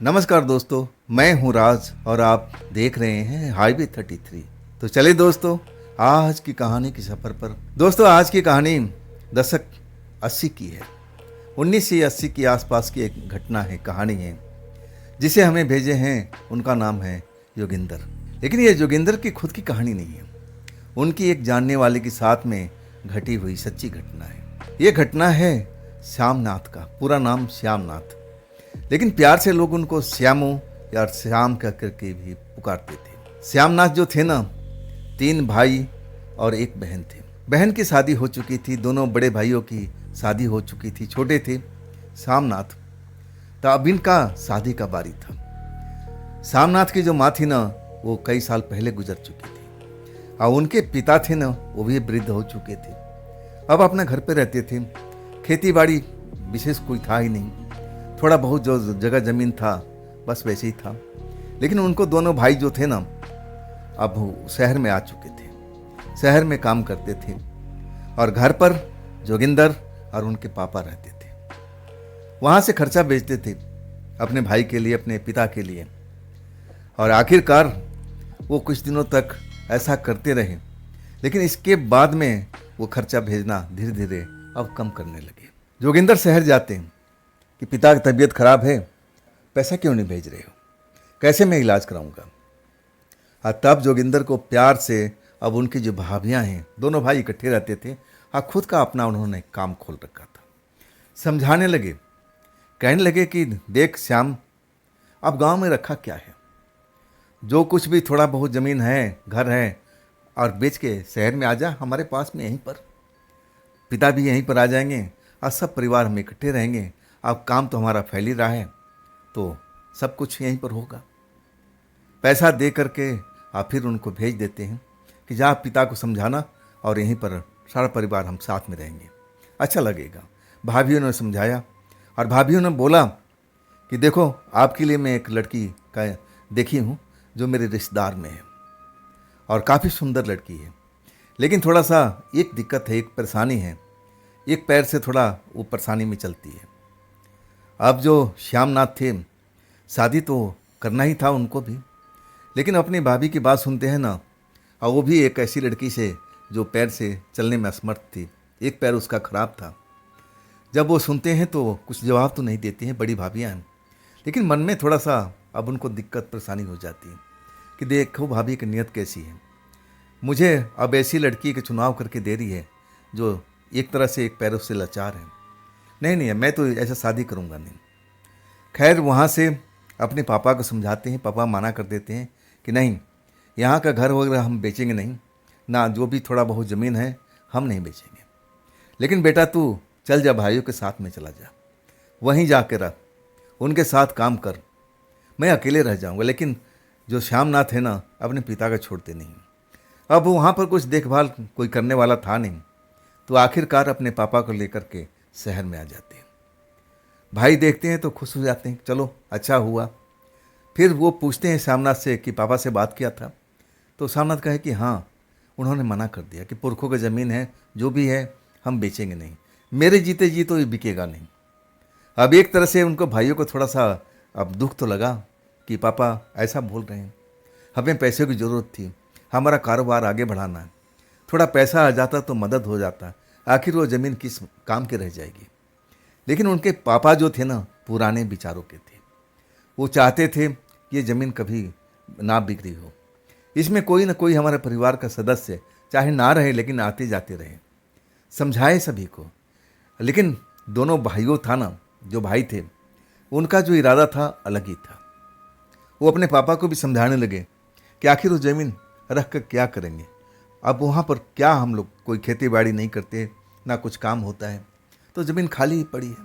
नमस्कार दोस्तों, मैं हूं राज और आप देख रहे हैं हाईवे 33। तो चलिए दोस्तों, आज की कहानी के सफ़र पर। दोस्तों, आज की कहानी दशक 80 की है। 1980 के आसपास की एक घटना है, कहानी है, जिसे हमें भेजे हैं। उनका नाम है योगिंदर। लेकिन ये जोगिंदर की खुद की कहानी नहीं है, उनकी एक जानने वाले के साथ में घटी हुई सच्ची घटना है। ये घटना है श्यामनाथ का। पूरा नाम श्यामनाथ, लेकिन प्यार से लोग उनको श्यामू या श्याम कह करके भी पुकारते थे। श्यामनाथ जो थे ना, 3 भाई और 1 बहन थे। बहन की शादी हो चुकी थी, दोनों बड़े भाइयों की शादी हो चुकी थी। छोटे थे श्यामनाथ, तो अब इनका शादी का बारी था। श्यामनाथ की जो माँ थी ना, वो कई साल पहले गुजर चुकी थी, और उनके पिता थे ना, वो भी वृद्ध हो चुके थे। अब अपने घर पे रहते थे। खेती बाड़ी विशेष कोई था ही नहीं, थोड़ा बहुत जो जगह जमीन था बस वैसे ही था। लेकिन उनको दोनों भाई जो थे ना, अब शहर में आ चुके थे, शहर में काम करते थे, और घर पर जोगिंदर और उनके पापा रहते थे। वहाँ से खर्चा बेचते थे अपने भाई के लिए, अपने पिता के लिए। और आखिरकार वो कुछ दिनों तक ऐसा करते रहे, लेकिन इसके बाद में वो खर्चा भेजना धीरे धीरे अब कम करने लगे। जोगिंदर शहर जाते हैं कि पिता की तबीयत खराब है, पैसा क्यों नहीं भेज रहे हो, कैसे मैं इलाज कराऊंगा। और तब जोगिंदर को प्यार से, अब उनकी जो भाभियां हैं, दोनों भाई इकट्ठे रहते थे, और खुद का अपना उन्होंने काम खोल रखा था। समझाने लगे, कहने लगे कि देख श्याम, अब गांव में रखा क्या है, जो कुछ भी थोड़ा बहुत ज़मीन है, घर है, और बेच के शहर में आ जा, हमारे पास में यहीं पर। पिता भी यहीं पर आ जाएंगे और सब परिवार हम इकट्ठे रहेंगे। अब काम तो हमारा फैल ही रहा है, तो सब कुछ यहीं पर होगा। पैसा दे करके आप फिर उनको भेज देते हैं कि जा पिता को समझाना, और यहीं पर सारा परिवार हम साथ में रहेंगे, अच्छा लगेगा। भाभियों ने समझाया, और भाभियों ने बोला कि देखो, आपके लिए मैं एक लड़की का देखी हूँ जो मेरे रिश्तेदार में है, और काफ़ी सुंदर लड़की है। लेकिन थोड़ा सा एक दिक्कत है, एक परेशानी है, एक पैर से थोड़ा वो परेशानी में चलती है। अब जो श्यामनाथ थे, शादी तो करना ही था उनको भी, लेकिन अपनी भाभी की बात सुनते हैं ना, और वो भी एक ऐसी लड़की से जो पैर से चलने में असमर्थ थी, एक पैर उसका खराब था। जब वो सुनते हैं तो कुछ जवाब तो नहीं देती हैं, बड़ी भाभियाँ हैं, लेकिन मन में थोड़ा सा अब उनको दिक्कत परेशानी हो जाती है कि देखो भाभी की नीयत कैसी है, मुझे अब ऐसी लड़की के चुनाव करके दे रही है जो एक तरह से एक पैरों से लाचार है। नहीं नहीं, मैं तो ऐसा शादी करूँगा नहीं। खैर, वहाँ से अपने पापा को समझाते हैं, पापा माना कर देते हैं कि नहीं, यहाँ का घर वगैरह हम बेचेंगे नहीं, ना जो भी थोड़ा बहुत ज़मीन है हम नहीं बेचेंगे। लेकिन बेटा तू चल जा, भाइयों के साथ में चला जा, वहीं जा के रह, उनके साथ काम कर, मैं अकेले रह जाऊँगा। लेकिन जो श्यामनाथ है ना, अपने पिता को छोड़ते नहीं। अब वहाँ पर कुछ देखभाल कोई करने वाला था नहीं, तो आखिरकार अपने पापा को लेकर के शहर में आ जाते हैं। भाई देखते हैं तो खुश हो जाते हैं, चलो अच्छा हुआ। फिर वो पूछते हैं श्यामनाथ से कि पापा से बात किया था, तो श्यामनाथ कहे कि हाँ, उन्होंने मना कर दिया कि पुरखों की ज़मीन है, जो भी है हम बेचेंगे नहीं, मेरे जीते जी तो ये बिकेगा नहीं। अब एक तरह से उनको भाइयों को थोड़ा सा अब दुख तो लगा कि पापा ऐसा बोल रहे हैं, हमें पैसे की ज़रूरत थी, हमारा कारोबार आगे बढ़ाना है, थोड़ा पैसा आ जाता तो मदद हो जाता, आखिर वो ज़मीन किस काम की रह जाएगी। लेकिन उनके पापा जो थे ना, पुराने विचारों के थे, वो चाहते थे कि ये ज़मीन कभी ना बिक्री हो, इसमें कोई ना कोई हमारे परिवार का सदस्य चाहे ना रहे लेकिन आते जाते रहे। समझाए सभी को, लेकिन दोनों भाइयों था ना, जो भाई थे, उनका जो इरादा था अलग ही था। वो अपने पापा को भी समझाने लगे कि आखिर वो ज़मीन रख कर क्या करेंगे, अब वहाँ पर क्या, हम लोग कोई खेती बाड़ी नहीं करते, ना कुछ काम होता है, तो ज़मीन खाली ही पड़ी है,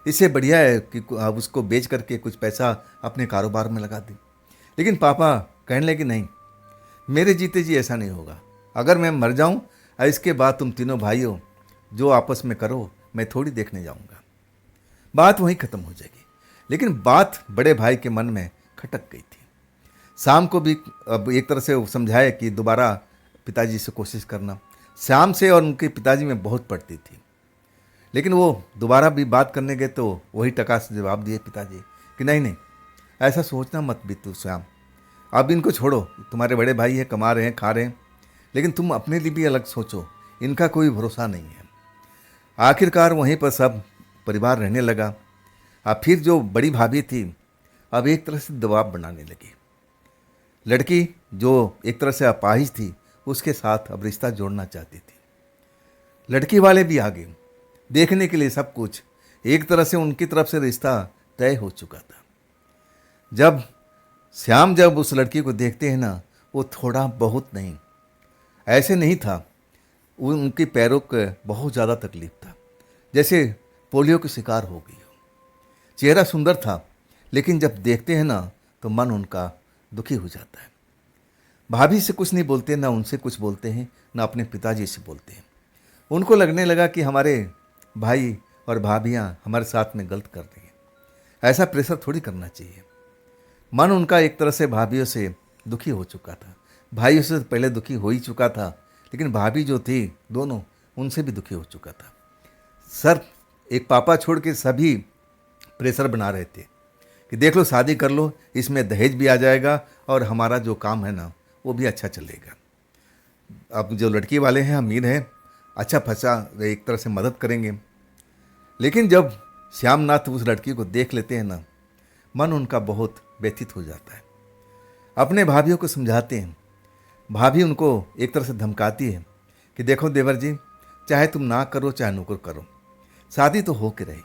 इससे बढ़िया है कि अब उसको बेच करके कुछ पैसा अपने कारोबार में लगा दें। लेकिन पापा कहने लगे नहीं, मेरे जीते जी ऐसा नहीं होगा, अगर मैं मर जाऊँ और इसके बाद तुम तीनों भाइयों जो आपस में करो, मैं थोड़ी देखने जाऊँगा। बात वहीं ख़त्म हो जाएगी। लेकिन बात बड़े भाई के मन में खटक गई थी। शाम को भी अब एक तरह से वो समझाए कि दोबारा पिताजी से कोशिश करना। श्याम से और उनके पिताजी में बहुत पड़ती थी, लेकिन वो दोबारा भी बात करने गए तो वही टका से जवाब दिए पिताजी कि नहीं नहीं, ऐसा सोचना मत भी तू श्याम। अब इनको छोड़ो, तुम्हारे बड़े भाई हैं, कमा रहे हैं, खा रहे हैं, लेकिन तुम अपने लिए भी अलग सोचो। इनका कोई भरोसा नहीं है। आखिरकार वहीं पर सब परिवार रहने लगा। अब फिर जो बड़ी भाभी थी, अब एक तरह से दबाव बनाने लगी। लड़की जो एक तरह से अपाहिज थी, उसके साथ अब रिश्ता जोड़ना चाहती थी। लड़की वाले भी आ गए देखने के लिए सब कुछ। एक तरह से उनकी तरफ से रिश्ता तय हो चुका था। जब श्याम जब उस लड़की को देखते हैं ना, वो थोड़ा बहुत नहीं, ऐसे नहीं था, उनकी पैरों को बहुत ज़्यादा तकलीफ था, जैसे पोलियो के शिकार हो गई हो। चेहरा सुंदर था, लेकिन जब देखते हैं ना तो मन उनका दुखी हो जाता है। भाभी से कुछ नहीं बोलते, ना उनसे कुछ बोलते हैं, ना अपने पिताजी से बोलते हैं। उनको लगने लगा कि हमारे भाई और भाभियाँ हमारे साथ में गलत कर रही हैं। ऐसा प्रेशर थोड़ी करना चाहिए। मन उनका एक तरह से भाभीयों से दुखी हो चुका था। भाइयों से पहले दुखी हो ही चुका था, लेकिन भाभी जो थी दोनों, उनसे भी दुखी हो चुका था। सर एक पापा छोड़ के सभी प्रेशर बना रहे थे कि देख लो, शादी कर लो, इसमें दहेज भी आ जाएगा और हमारा जो काम है ना वो भी अच्छा चलेगा। अब जो लड़की वाले हैं अमीर हैं, अच्छा फंसा एक तरह से मदद करेंगे। लेकिन जब श्यामनाथ उस लड़की को देख लेते हैं ना, मन उनका बहुत व्यथित हो जाता है। अपने भाभीयों को समझाते हैं। भाभी उनको एक तरह से धमकाती है कि देखो देवर जी, चाहे तुम ना करो चाहे नौकर करो, शादी तो हो के रहेगी।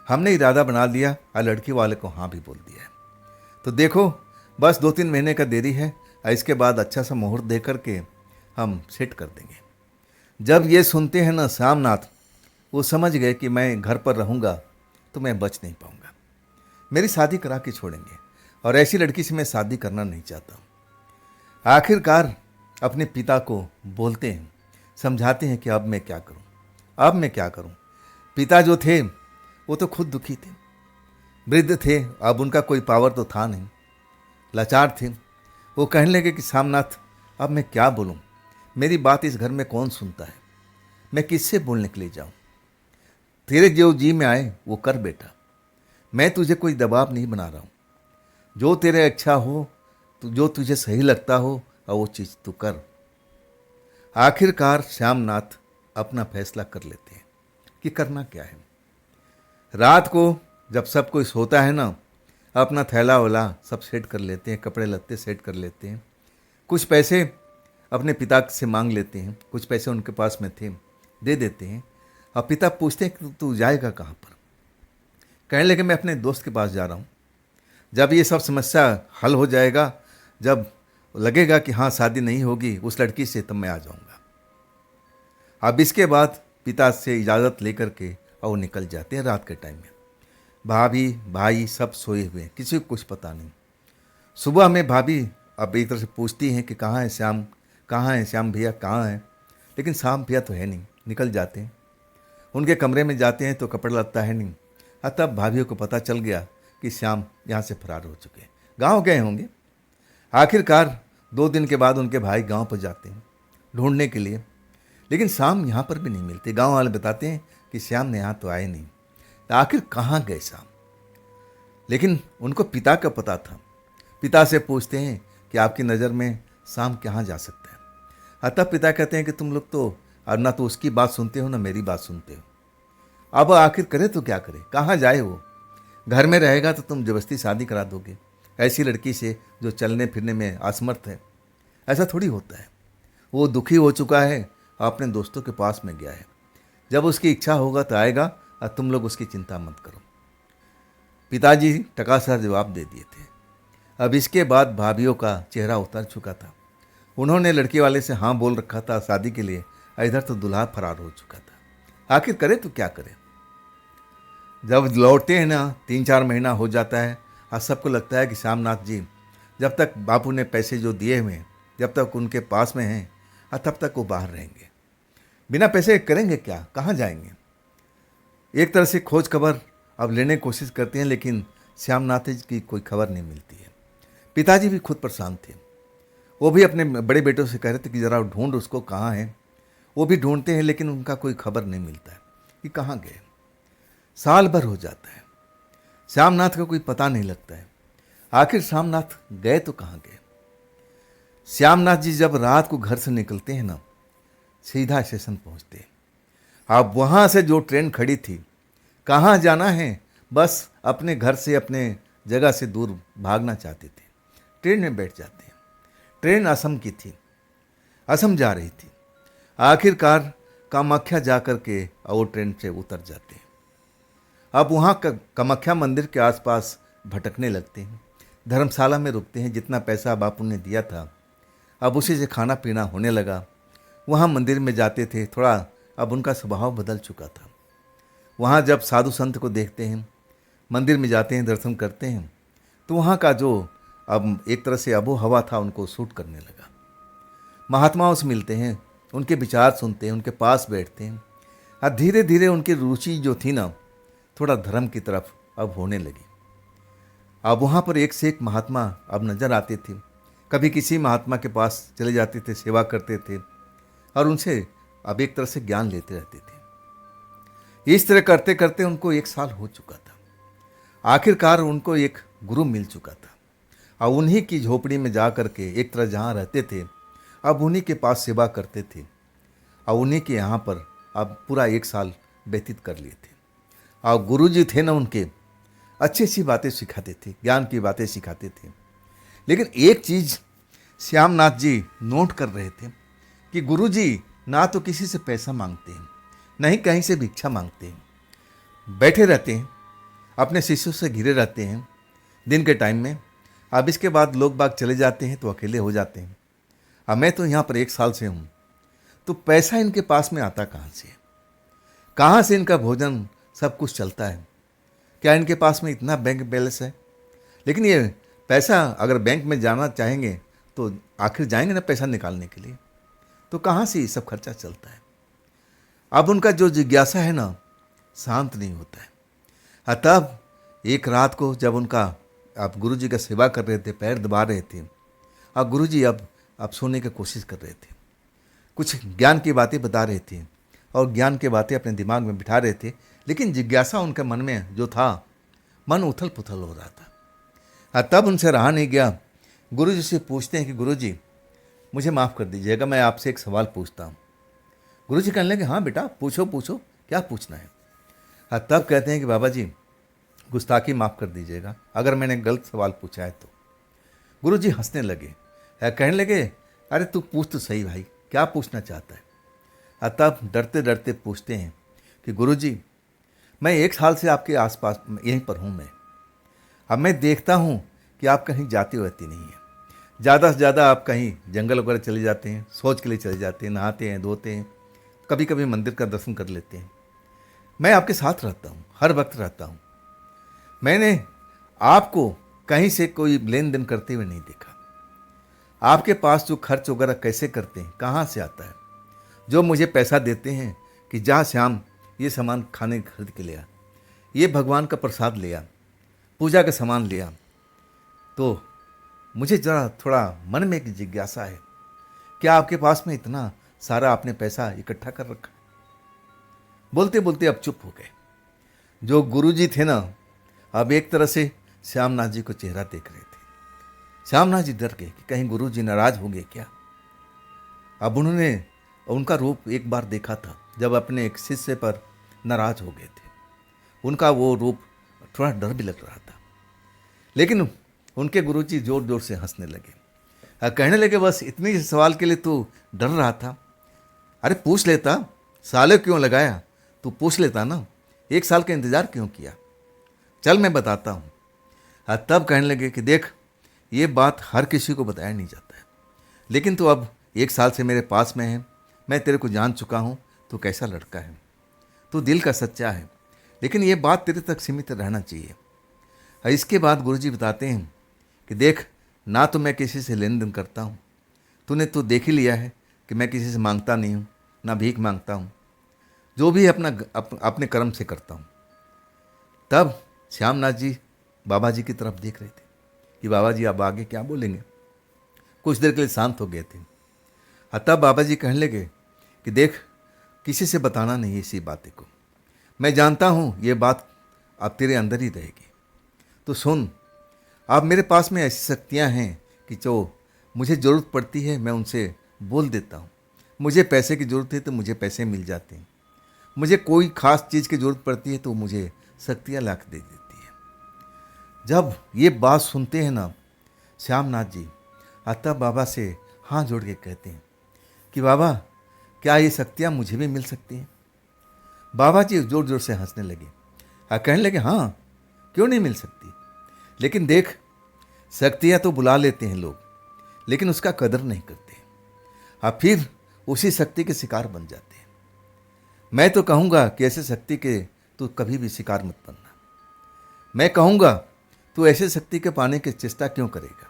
हमने इरादा बना लिया और लड़की वाले को हाँ भी बोल दिया है। तो देखो बस 2-3 महीने का देरी है, और इसके बाद अच्छा सा मुहूर्त दे करके हम सेट कर देंगे। जब ये सुनते हैं ना श्यामनाथ, वो समझ गए कि मैं घर पर रहूँगा तो मैं बच नहीं पाऊँगा, मेरी शादी करा के छोड़ेंगे, और ऐसी लड़की से मैं शादी करना नहीं चाहता हूँ। आखिरकार अपने पिता को बोलते हैं, समझाते हैं कि अब मैं क्या करूँ, अब मैं क्या करूँ। पिता जो थे वो तो खुद दुखी थे, वृद्ध थे, अब उनका कोई पावर तो था नहीं, लाचार थे। वो कहने लगे कि श्यामनाथ अब मैं क्या बोलूँ, मेरी बात इस घर में कौन सुनता है, मैं किससे बोलने के लिए जाऊँ। तेरे जो जी में आए वो कर बेटा, मैं तुझे कोई दबाव नहीं बना रहा हूँ। जो तेरे अच्छा हो, जो तुझे सही लगता हो, और वो चीज़ तू कर। आखिरकार श्यामनाथ अपना फैसला कर लेते हैं कि करना क्या है। रात को जब सब कोई सोता है ना, अपना थैला वैला सब सेट कर लेते हैं, कपड़े लत्ते सेट कर लेते हैं। कुछ पैसे अपने पिता से मांग लेते हैं, कुछ पैसे उनके पास में थे, दे देते हैं। और पिता पूछते हैं कि तू जाएगा कहाँ पर। कहने लगे मैं अपने दोस्त के पास जा रहा हूँ। जब ये सब समस्या हल हो जाएगा, जब लगेगा कि हाँ शादी नहीं होगी उस लड़की से, तब मैं आ जाऊँगा। अब इसके बाद पिता से इजाज़त लेकर के और वो निकल जाते हैं रात के टाइम में। भाभी भाई सब सोए हुए हैं, किसी को कुछ पता नहीं। सुबह में भाभी अब एक तरह से पूछती हैं कि कहाँ है श्याम, कहाँ है श्याम भैया, कहाँ है। लेकिन श्याम भैया तो है नहीं, निकल जाते हैं। उनके कमरे में जाते हैं तो कपड़ा लत्ता है नहीं। तब भाभीयों को पता चल गया कि श्याम यहाँ से फरार हो चुके हैं, गांव गए होंगे। आखिरकार 2 दिन के बाद उनके भाई गांव पर जाते हैं ढूंढने के लिए, लेकिन श्याम यहाँ पर भी नहीं मिलते। गांव वाले बताते हैं कि श्याम ने यहाँ तो आए नहीं, तो आखिर कहाँ गए श्याम। लेकिन उनको पिता का पता था। पिता से पूछते हैं कि आपकी नज़र में श्याम कहाँ जा सकता है। तब पिता कहते हैं कि तुम लोग तो और ना तो उसकी बात सुनते हो ना मेरी बात सुनते हो। अब आखिर करे तो क्या करे, कहाँ जाए वो। घर में रहेगा तो तुम जबरदस्ती शादी करा दोगे ऐसी लड़की से जो चलने फिरने में असमर्थ है। ऐसा थोड़ी होता है। वो दुखी हो चुका है, अपने दोस्तों के पास में गया है। जब उसकी इच्छा होगा तो आएगा, और तुम लोग उसकी चिंता मत करो। पिताजी टकासर जवाब दे दिए थे। अब इसके बाद भाभीयों का चेहरा उतर चुका था। उन्होंने लड़की वाले से हाँ बोल रखा था शादी के लिए, इधर तो दूल्हा फरार हो चुका था। आखिर करे तो क्या करे। जब लौटते हैं ना 3-4 महीना हो जाता है, और सबको लगता है कि श्यामनाथ जी जब तक बापू ने पैसे जो दिए हुए हैं, जब तक उनके पास में हैं, तब तक वो बाहर रहेंगे। बिना पैसे करेंगे क्या, कहाँ जाएंगे। एक तरह से खोज खबर अब लेने की कोशिश करते हैं, लेकिन श्यामनाथ जी की कोई खबर नहीं मिलती है। पिताजी भी खुद परेशान थे। वो भी अपने बड़े बेटों से कह रहे थे कि ज़रा ढूंढ उसको, कहाँ है। वो भी ढूंढते हैं, लेकिन उनका कोई खबर नहीं मिलता है कि कहाँ गए। साल भर हो जाता है, श्यामनाथ का कोई पता नहीं लगता है। आखिर श्यामनाथ गए तो कहाँ गए। श्यामनाथ जी जब रात को घर से निकलते हैं ना, सीधा स्टेशन पहुंचते हैं। अब वहां से जो ट्रेन खड़ी थी, कहाँ जाना है, बस अपने घर से अपने जगह से दूर भागना चाहते थे। ट्रेन में बैठ जाते हैं। ट्रेन असम की थी, असम जा रही थी। आखिरकार कामाख्या जा कर के वो ट्रेन से उतर जाते हैं। अब वहाँ कामाख्या मंदिर के आसपास भटकने लगते हैं। धर्मशाला में रुकते हैं। जितना पैसा बापू ने दिया था, अब उसी से खाना पीना होने लगा। वहाँ मंदिर में जाते थे। थोड़ा अब उनका स्वभाव बदल चुका था। वहाँ जब साधु संत को देखते हैं, मंदिर में जाते हैं, दर्शन करते हैं, तो वहाँ का जो अब एक तरह से आबो हवा था उनको सूट करने लगा। महात्माओं से मिलते हैं, उनके विचार सुनते हैं, उनके पास बैठते हैं। और धीरे धीरे उनकी रुचि जो थी ना, थोड़ा धर्म की तरफ अब होने लगी। अब वहाँ पर एक से एक महात्मा अब नजर आते थे। कभी किसी महात्मा के पास चले जाते थे, सेवा करते थे और उनसे अब एक तरह से ज्ञान लेते रहते थे। इस तरह करते करते उनको 1 साल हो चुका था। आखिरकार उनको एक गुरु मिल चुका था और उन्हीं की झोपड़ी में जा कर के एक तरह जहाँ रहते थे, अब उन्हीं के पास सेवा करते थे और उन्हीं के यहाँ पर अब पूरा 1 साल व्यतीत कर लिए थे। और गुरु जी थे ना, उनके अच्छी अच्छी बातें सिखाते थे, ज्ञान की बातें सिखाते थे। लेकिन एक चीज़ श्यामनाथ जी नोट कर रहे थे कि गुरु जी ना तो किसी से पैसा मांगते हैं, नहीं कहीं से भिक्षा मांगते हैं। बैठे रहते हैं, अपने शिष्यों से घिरे रहते हैं दिन के टाइम में। अब इसके बाद लोग बाग चले जाते हैं तो अकेले हो जाते हैं। अब मैं तो यहाँ पर 1 साल से हूँ, तो पैसा इनके पास में आता कहाँ से? कहाँ से इनका भोजन सब कुछ चलता है? क्या इनके पास में इतना बैंक बैलेंस है? लेकिन ये पैसा अगर बैंक में जाना चाहेंगे तो आखिर जाएंगे ना पैसा निकालने के लिए, तो कहाँ से ये सब खर्चा चलता है? अब उनका जो जिज्ञासा है ना, शांत नहीं होता है। तब एक रात को जब उनका आप गुरु जी का सेवा कर रहे थे, पैर दबा रहे थे, और गुरु जी अब सोने की कोशिश कर रहे थे। कुछ ज्ञान की बातें बता रहे थे और ज्ञान की बातें अपने दिमाग में बिठा रहे थे, लेकिन जिज्ञासा उनके मन में जो था, मन उथल पुथल हो रहा था। तब उनसे रहा नहीं गया। गुरु जी से पूछते हैं कि गुरु जी मुझे माफ़ कर दीजिएगा, मैं आपसे एक सवाल पूछता हूँ। गुरु जी कहने लगे, हाँ बेटा पूछो पूछो, क्या पूछना है? तब कहते हैं कि बाबा जी गुस्ताखी माफ़ कर दीजिएगा अगर मैंने गलत सवाल पूछा है तो। गुरु जी हंसने लगे, कहने लगे, अरे तू पूछ तो सही भाई, क्या पूछना चाहता है? तब डरते डरते पूछते हैं कि गुरु जी मैं 1 साल से आपके आसपास यहीं पर हूँ। अब मैं देखता हूँ कि आप कहीं जाते रहती नहीं हैं। ज़्यादा से ज़्यादा आप कहीं जंगल वगैरह चले जाते हैं, सोच के लिए चले जाते हैं, नहाते हैं, धोते हैं, कभी कभी मंदिर का दर्शन कर लेते हैं। मैं आपके साथ रहता हूँ, हर वक्त रहता हूँ। मैंने आपको कहीं से कोई लेन देन करते हुए नहीं देखा। आपके पास जो खर्च वगैरह कैसे करते हैं, कहाँ से आता है? जो मुझे पैसा देते हैं कि जा श्याम ये सामान खाने खरीद के लिया, ये भगवान का प्रसाद लिया, पूजा का सामान लिया, तो मुझे ज़रा थोड़ा मन में एक जिज्ञासा है, क्या आपके पास में इतना सारा आपने पैसा इकट्ठा कर रखा है? बोलते बोलते अब चुप हो गए। जो गुरुजी थे ना, अब एक तरह से श्यामनाथ जी को चेहरा देख रहे थे। श्यामनाथ जी डर गए कि कहीं गुरुजी नाराज हो गए क्या। अब उन्होंने उनका रूप एक बार देखा था जब अपने एक शिष्य पर नाराज हो गए थे। उनका वो रूप थोड़ा डर भी लग रहा था। लेकिन उनके गुरुजी जोर जोर से हंसने लगे, कहने लगे, बस इतनी सवाल के लिए तू डर रहा था? अरे पूछ लेता, साले क्यों लगाया, तू पूछ लेता ना, 1 साल का इंतज़ार क्यों किया? चल मैं बताता हूँ। तब कहने लगे कि देख, ये बात हर किसी को बताया नहीं जाता है, लेकिन तू अब 1 साल से मेरे पास में है, मैं तेरे को जान चुका हूँ, तू कैसा लड़का है, तू दिल का सच्चा है, लेकिन ये बात तेरे तक सीमित रहना चाहिए। इसके बाद गुरुजी बताते हैं कि देख, ना तो मैं किसी से लेन देन करता हूँ, तूने तो देख ही लिया है कि मैं किसी से मांगता नहीं हूँ, ना भीख मांगता हूँ, जो भी अपने कर्म से करता हूँ। तब श्यामनाथ जी बाबा जी की तरफ देख रहे थे कि बाबा जी अब आगे क्या बोलेंगे। कुछ देर के लिए शांत हो गए थे। तब बाबा जी कहने लगे कि देख, किसी से बताना नहीं है इसी बातें को, मैं जानता हूँ ये बात अब तेरे अंदर ही रहेगी, तो सुन। अब मेरे पास में ऐसी शक्तियाँ हैं कि जो मुझे ज़रूरत पड़ती है मैं उनसे बोल देता हूँ। मुझे पैसे की ज़रूरत है तो मुझे पैसे मिल जाते हैं। मुझे कोई ख़ास चीज़ की ज़रूरत पड़ती है तो मुझे शक्तियाँ ला के दे देती है। जब ये बात सुनते हैं ना श्यामनाथ जी, तब बाबा से हाथ जोड़ के कहते हैं कि बाबा क्या ये शक्तियाँ मुझे भी मिल सकती हैं? बाबा जी ज़ोर ज़ोर से हंसने लगे और कहने लगे हाँ, क्यों नहीं मिल सकती? लेकिन देख, शक्तियाँ तो बुला लेते हैं लोग, लेकिन उसका कदर नहीं करते और फिर उसी शक्ति के शिकार बन जाते हैं। मैं तो कहूँगा कि ऐसे शक्ति के तू कभी भी शिकार मत बनना। मैं कहूँगा तू ऐसे शक्ति के पाने की चेष्टा क्यों करेगा?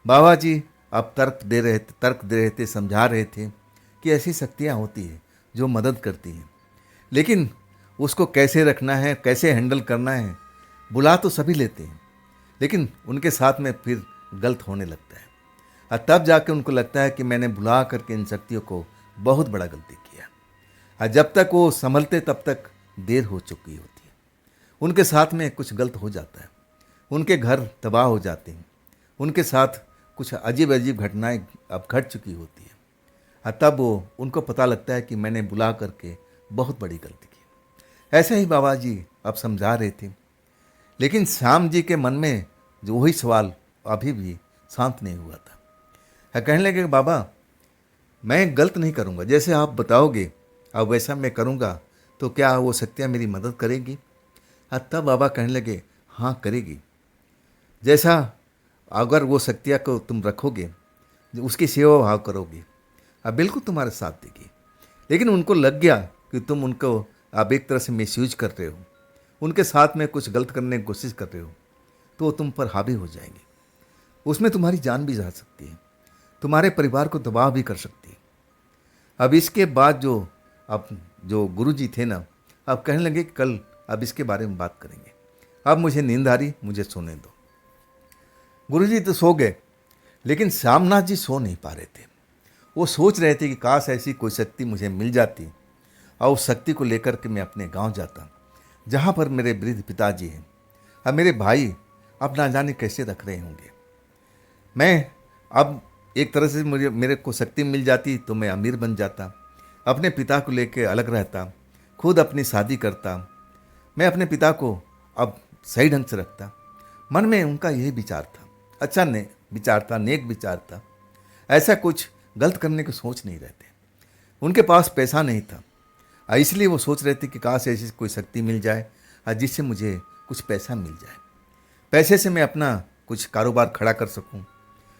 बाबा जी अब तर्क दे रहे थे, समझा रहे थे कि ऐसी शक्तियाँ होती है जो मदद करती हैं, लेकिन उसको कैसे रखना है, कैसे हैंडल करना है। बुला तो सभी लेते हैं, लेकिन उनके साथ में फिर गलत होने लगता है और तब जाके उनको लगता है कि मैंने बुला करके इन शक्तियों को बहुत बड़ा गलती किया। और जब तक वो संभलते तब तक देर हो चुकी होती है। उनके साथ में कुछ गलत हो जाता है, उनके घर तबाह हो जाते हैं, उनके साथ कुछ अजीब अजीब घटनाएं अब घट चुकी होती है और तब वो उनको पता लगता है कि मैंने बुला करके बहुत बड़ी गलती की। ऐसे ही बाबा जी अब समझा रहे थे, लेकिन श्याम जी के मन में जो वही सवाल अभी भी शांत नहीं हुआ था। कहने लगे बाबा मैं गलत नहीं करूँगा, जैसे आप बताओगे अब वैसा मैं करूँगा, तो क्या वो शक्तियाँ मेरी मदद करेगी? तब बाबा कहने लगे हाँ करेगी। जैसा अगर वो शक्तियाँ को तुम रखोगे, उसकी सेवा भाव करोगे, अब बिल्कुल तुम्हारे साथ देगी। लेकिन उनको लग गया कि तुम उनको अब एक तरह से मिसयूज कर रहे हो, उनके साथ में कुछ गलत करने की कोशिश कर रहे हो, तो वो तुम पर हावी हो जाएंगे। उसमें तुम्हारी जान भी जा सकती है, तुम्हारे परिवार को तबाह भी कर सकती है। अब इसके बाद जो गुरुजी थे ना, अब कहने लगे कि कल अब इसके बारे में बात करेंगे, अब मुझे नींद आ रही, मुझे सोने दो। गुरुजी तो सो गए, लेकिन श्यामनाथ जी सो नहीं पा रहे थे। वो सोच रहे थे कि काश ऐसी कोई शक्ति मुझे मिल जाती और उस शक्ति को लेकर के मैं अपने गांव जाता, जहाँ पर मेरे वृद्ध पिताजी हैं और मेरे भाई अब ना जाने कैसे रख रहे होंगे। मैं अब एक तरह से मेरे को शक्ति मिल जाती तो मैं अमीर बन जाता, अपने पिता को लेके अलग रहता, खुद अपनी शादी करता, मैं अपने पिता को अब सही ढंग से रखता। मन में उनका यही विचार था, अच्छा विचार था, नेक विचार था। ऐसा कुछ गलत करने की सोच नहीं रहते। उनके पास पैसा नहीं था, इसलिए वो सोच रहे थे कि काश ऐसी कोई शक्ति मिल जाए जिससे मुझे कुछ पैसा मिल जाए। पैसे से मैं अपना कुछ कारोबार खड़ा कर सकूं,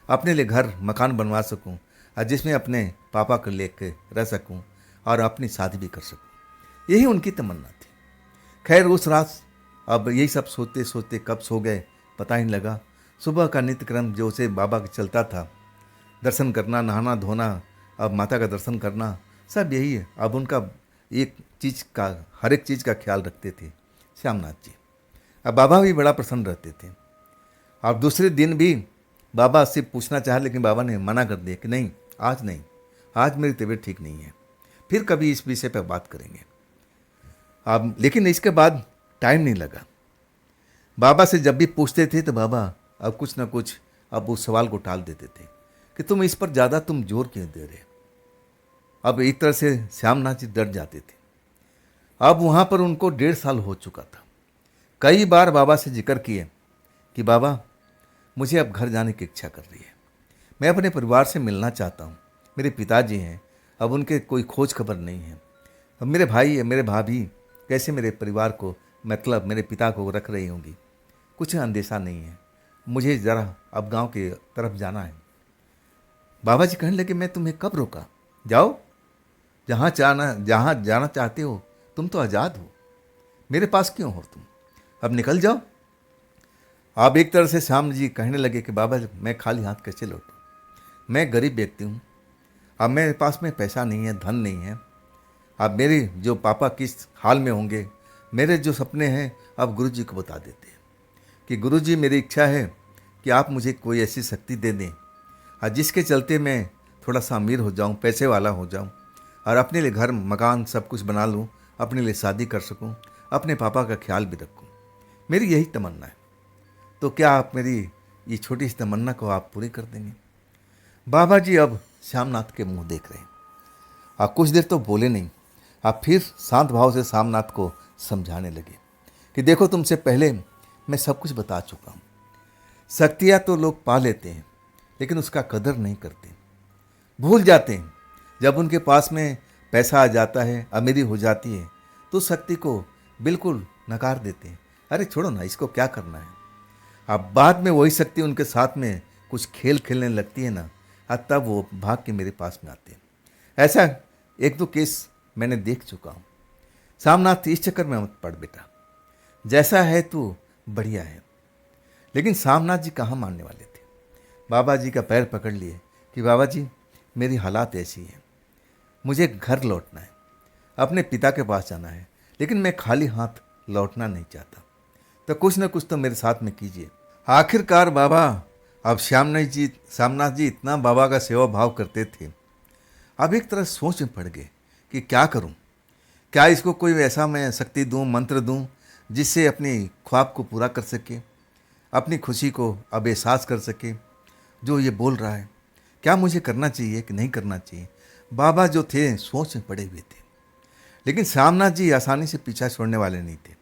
अपने लिए घर मकान बनवा सकूं और जिसमें अपने पापा को लेकर रह सकूं और अपनी शादी भी कर सकूं। यही उनकी तमन्ना थी। खैर उस रात अब यही सब सोचते सोचते कब सो गए पता ही नहीं लगा। सुबह का नित्यक्रम जो उसे बाबा का चलता था, दर्शन करना, नहाना धोना, अब माता का दर्शन करना, सब यही है। अब उनका हर एक चीज़ का ख्याल रखते थे श्यामनाथ जी। अब बाबा भी बड़ा प्रसन्न रहते थे। और दूसरे दिन भी बाबा से पूछना चाहा, लेकिन बाबा ने मना कर दिया कि नहीं, आज मेरी तबीयत ठीक नहीं है, फिर कभी इस विषय पर बात करेंगे। अब लेकिन इसके बाद टाइम नहीं लगा। बाबा से जब भी पूछते थे तो बाबा अब कुछ ना कुछ अब उस सवाल को टाल देते थे कि तुम इस पर ज़्यादा जोर क्यों दे रहे। अब एक तरह से श्यामनाथ जी डर जाते थे। अब वहाँ पर उनको 1.5 साल हो चुका था। कई बार बाबा से जिक्र किए कि बाबा मुझे अब घर जाने की इच्छा कर रही है, मैं अपने परिवार से मिलना चाहता हूँ। मेरे पिताजी हैं, अब उनके कोई खोज खबर नहीं है। अब मेरे भाई मेरे भाभी कैसे मेरे परिवार को, मतलब मेरे पिता को रख रही होंगी, कुछ अंदेशा नहीं है। मुझे ज़रा अब गांव के तरफ जाना है। बाबा जी कहने लगे मैं तुम्हें कब रोका, जाओ जहाँ जाना चाहते हो, तुम तो आज़ाद हो, मेरे पास क्यों हो तुम, अब निकल जाओ। अब एक तरह से श्याम जी कहने लगे कि बाबा मैं खाली हाथ कैसे लौटूं, मैं गरीब व्यक्ति हूँ, अब मेरे पास में पैसा नहीं है, धन नहीं है। अब मेरे जो पापा किस हाल में होंगे, मेरे जो सपने हैं अब गुरुजी को बता देते हैं कि गुरुजी मेरी इच्छा है कि आप मुझे कोई ऐसी शक्ति दे दें और जिसके चलते मैं थोड़ा सा अमीर हो जाऊं, पैसे वाला हो जाऊं और अपने लिए घर मकान सब कुछ बना लूं, अपने लिए शादी कर सकूं, अपने पापा का ख्याल भी रखूं। मेरी यही तमन्ना है। तो क्या आप मेरी ये छोटी सी तमन्ना को आप पूरी कर देंगे? बाबा जी अब श्यामनाथ के मुंह देख रहे हैं। आप कुछ देर तो बोले नहीं। आप फिर शांत भाव से श्यामनाथ को समझाने लगे कि देखो, तुमसे पहले मैं सब कुछ बता चुका हूँ। शक्तियाँ तो लोग पा लेते हैं, लेकिन उसका कदर नहीं करते, भूल जाते हैं। जब उनके पास में पैसा आ जाता है, अमीरी हो जाती है, तो शक्ति को बिल्कुल नकार देते हैं। अरे छोड़ो ना, इसको क्या करना है। अब बाद में वही शक्ति उनके साथ में कुछ खेल खेलने लगती है ना, तब वो भाग के मेरे पास में आते हैं। ऐसा एक दो केस मैंने देख चुका हूँ। सामनाथ, इस चक्कर में मत पड़ बेटा, जैसा है तू बढ़िया है। लेकिन सामनाथ जी कहाँ मानने वाले थे। बाबा जी का पैर पकड़ लिए कि बाबा जी, मेरी हालात ऐसी है, मुझे घर लौटना है, अपने पिता के पास जाना है, लेकिन मैं खाली हाथ लौटना नहीं चाहता, तो कुछ न कुछ तो मेरे साथ में कीजिए। आखिरकार बाबा, अब श्यामनाथ जी इतना बाबा का सेवा भाव करते थे, अब एक तरह सोच में पड़ गए कि क्या करूं। क्या इसको कोई ऐसा मैं शक्ति दूं, मंत्र दूं, जिससे अपनी ख्वाब को पूरा कर सके, अपनी खुशी को अब एहसास कर सके जो ये बोल रहा है। क्या मुझे करना चाहिए कि नहीं करना चाहिए? बाबा जो थे सोच में पड़े हुए थे। लेकिन श्यामनाथ जी आसानी से पीछा छोड़ने वाले नहीं थे।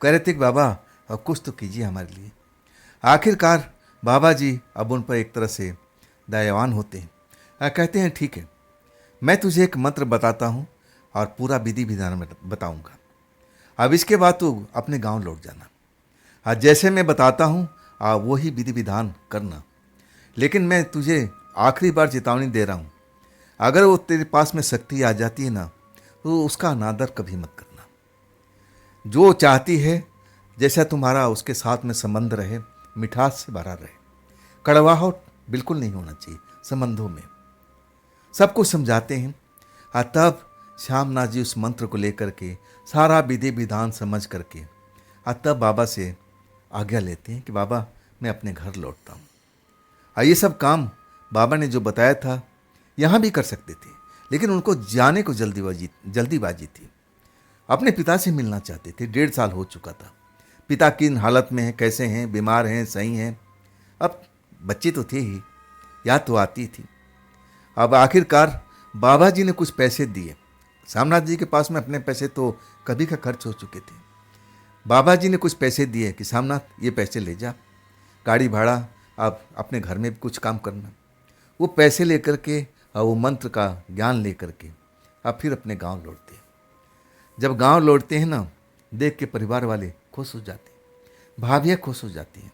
कह रहे थे कि बाबा, अब कुछ तो कीजिए हमारे लिए। आखिरकार बाबा जी अब उन पर एक तरह से दयावान होते हैं। कहते हैं ठीक है, मैं तुझे एक मंत्र बताता हूँ और पूरा विधि विधान बताऊँगा। अब इसके बाद तू अपने गांव लौट जाना। जैसे मैं बताता हूँ वही विधि विधान करना। लेकिन मैं तुझे आखिरी बार चेतावनी दे रहा हूँ, अगर वो तेरे पास में शक्ति आ जाती है ना, तो उसका अनादर कभी मत करना। जो चाहती है, जैसा तुम्हारा उसके साथ में संबंध रहे, मिठास से भरा रहे, कड़वाहट बिल्कुल नहीं होना चाहिए संबंधों में। सब कुछ समझाते हैं। तब श्यामनाथ जी उस मंत्र को लेकर के सारा विधि विधान समझ करके तब बाबा से आज्ञा लेते हैं कि बाबा, मैं अपने घर लौटता हूँ। ये सब काम बाबा ने जो बताया था यहाँ भी कर सकते थे, लेकिन उनको जाने को जल्दीबाजी थी। अपने पिता से मिलना चाहते थे। 1.5 साल हो चुका था। पिता किन हालत में हैं, कैसे हैं, बीमार हैं, सही हैं। अब बच्चे तो थे ही, याद तो आती थी। अब आखिरकार बाबा जी ने कुछ पैसे दिए। श्यामनाथ जी के पास में अपने पैसे तो कभी का खर्च हो चुके थे। बाबा जी ने कुछ पैसे दिए कि श्यामनाथ, ये पैसे ले जा, गाड़ी भाड़ा, आप अपने घर में भी कुछ काम करना। वो पैसे लेकर के और वो मंत्र का ज्ञान लेकर के अब फिर अपने गांव लौटते हैं। जब गांव लौटते हैं ना, देख के परिवार वाले खुश हो जाते हैं, भाभियाँ खुश हो जाती हैं,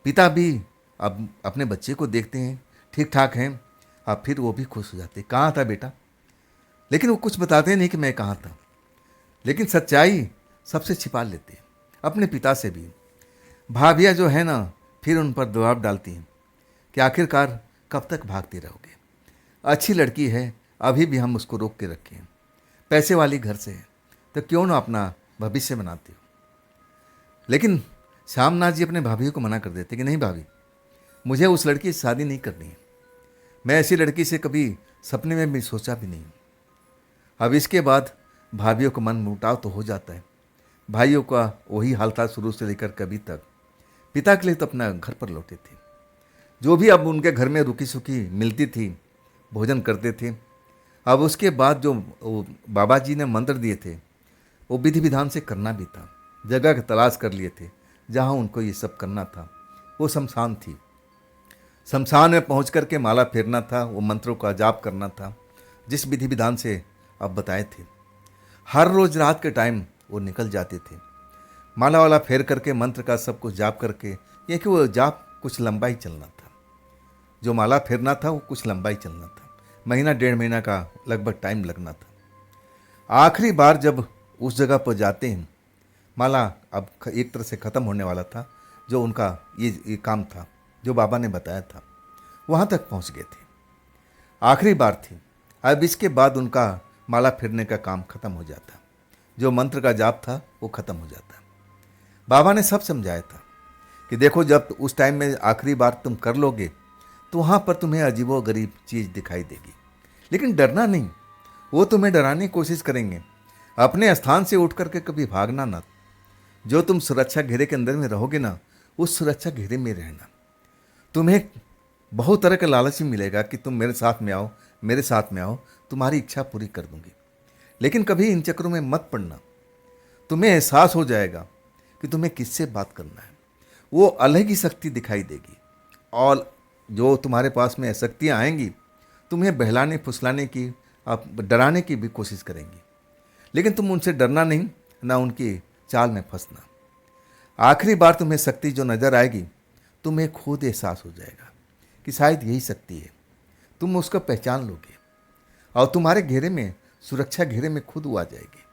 पिता भी अब अपने बच्चे को देखते हैं ठीक ठाक हैं, अब फिर वो भी खुश हो जाते हैं। कहाँ था बेटा? लेकिन वो कुछ बताते नहीं कि मैं कहाँ था। लेकिन सच्चाई सबसे छिपा लेते हैं, अपने पिता से भी। भाभियाँ जो है ना, फिर उन पर दबाव डालती हैं कि आखिरकार कब तक भागते रहोगे, अच्छी लड़की है, अभी भी हम उसको रोक के रखे हैं, पैसे वाली घर से है, तो क्यों ना अपना भविष्य बनाते हो। लेकिन श्यामनाथ जी अपने भाभी को मना कर देते कि नहीं भाभी, मुझे उस लड़की से शादी नहीं करनी है, मैं ऐसी लड़की से कभी सपने में भी सोचा भी नहीं हूँ। अब इसके बाद भाभियों का मन मुटाव तो हो जाता है। भाइयों का वही हाल था शुरू से लेकर कभी तक। पिता के लिए तो अपना घर पर लौटे थे। जो भी अब उनके घर में रुकी सुखी मिलती थी, भोजन करते थे। अब उसके बाद जो बाबा जी ने मंत्र दिए थे, वो विधि विधान से करना भी था। जगह की तलाश कर लिए थे जहाँ उनको ये सब करना था। वो शमशान थी। शमशान में पहुँच कर के माला फेरना था, वो मंत्रों का जाप करना था, जिस विधि विधान से अब बताए थे। हर रोज़ रात के टाइम वो निकल जाते थे, माला वाला फेर करके मंत्र का सब कुछ जाप करके। ये कि वो जाप कुछ लंबा ही चलना था, जो माला फेरना था वो कुछ लंबा ही चलना था। महीना 1.5 महीना का लगभग टाइम लगना था। आखिरी बार जब उस जगह पर जाते हैं, माला अब एक तरह से ख़त्म होने वाला था। जो उनका ये काम था जो बाबा ने बताया था, वहाँ तक पहुँच गए थे। आखिरी बार थी। अब इसके बाद उनका माला फेरने का काम खत्म हो जाता, जो मंत्र का जाप था वो खत्म हो जाता। बाबा ने सब समझाया था कि देखो, जब उस टाइम में आखिरी बार तुम कर लोगे तो वहाँ पर तुम्हें अजीबो गरीब चीज़ दिखाई देगी, लेकिन डरना नहीं। वो तुम्हें डराने की कोशिश करेंगे। अपने स्थान से उठ करके कभी भागना ना। जो तुम सुरक्षा घेरे के अंदर में रहोगे ना, उस सुरक्षा घेरे में रहना। तुम्हें बहुत तरह का लालच भी मिलेगा कि तुम मेरे साथ में आओ, मेरे साथ में आओ, तुम्हारी इच्छा पूरी कर दूंगी। लेकिन कभी इन चक्करों में मत पड़ना। तुम्हें एहसास हो जाएगा कि तुम्हें किससे बात करना है। वो अलग ही शक्ति दिखाई देगी, और जो तुम्हारे पास में शक्तियाँ आएंगी तुम्हें बहलाने फुसलाने की, आप डराने की भी कोशिश करेंगी। लेकिन तुम उनसे डरना नहीं, ना उनकी चाल में फंसना। आखिरी बार तुम्हें शक्ति जो नजर आएगी, तुम्हें खुद एहसास हो जाएगा कि शायद यही शक्ति है। तुम उसको पहचान लोगे और तुम्हारे घेरे में, सुरक्षा घेरे में खुद वो आ जाएगी।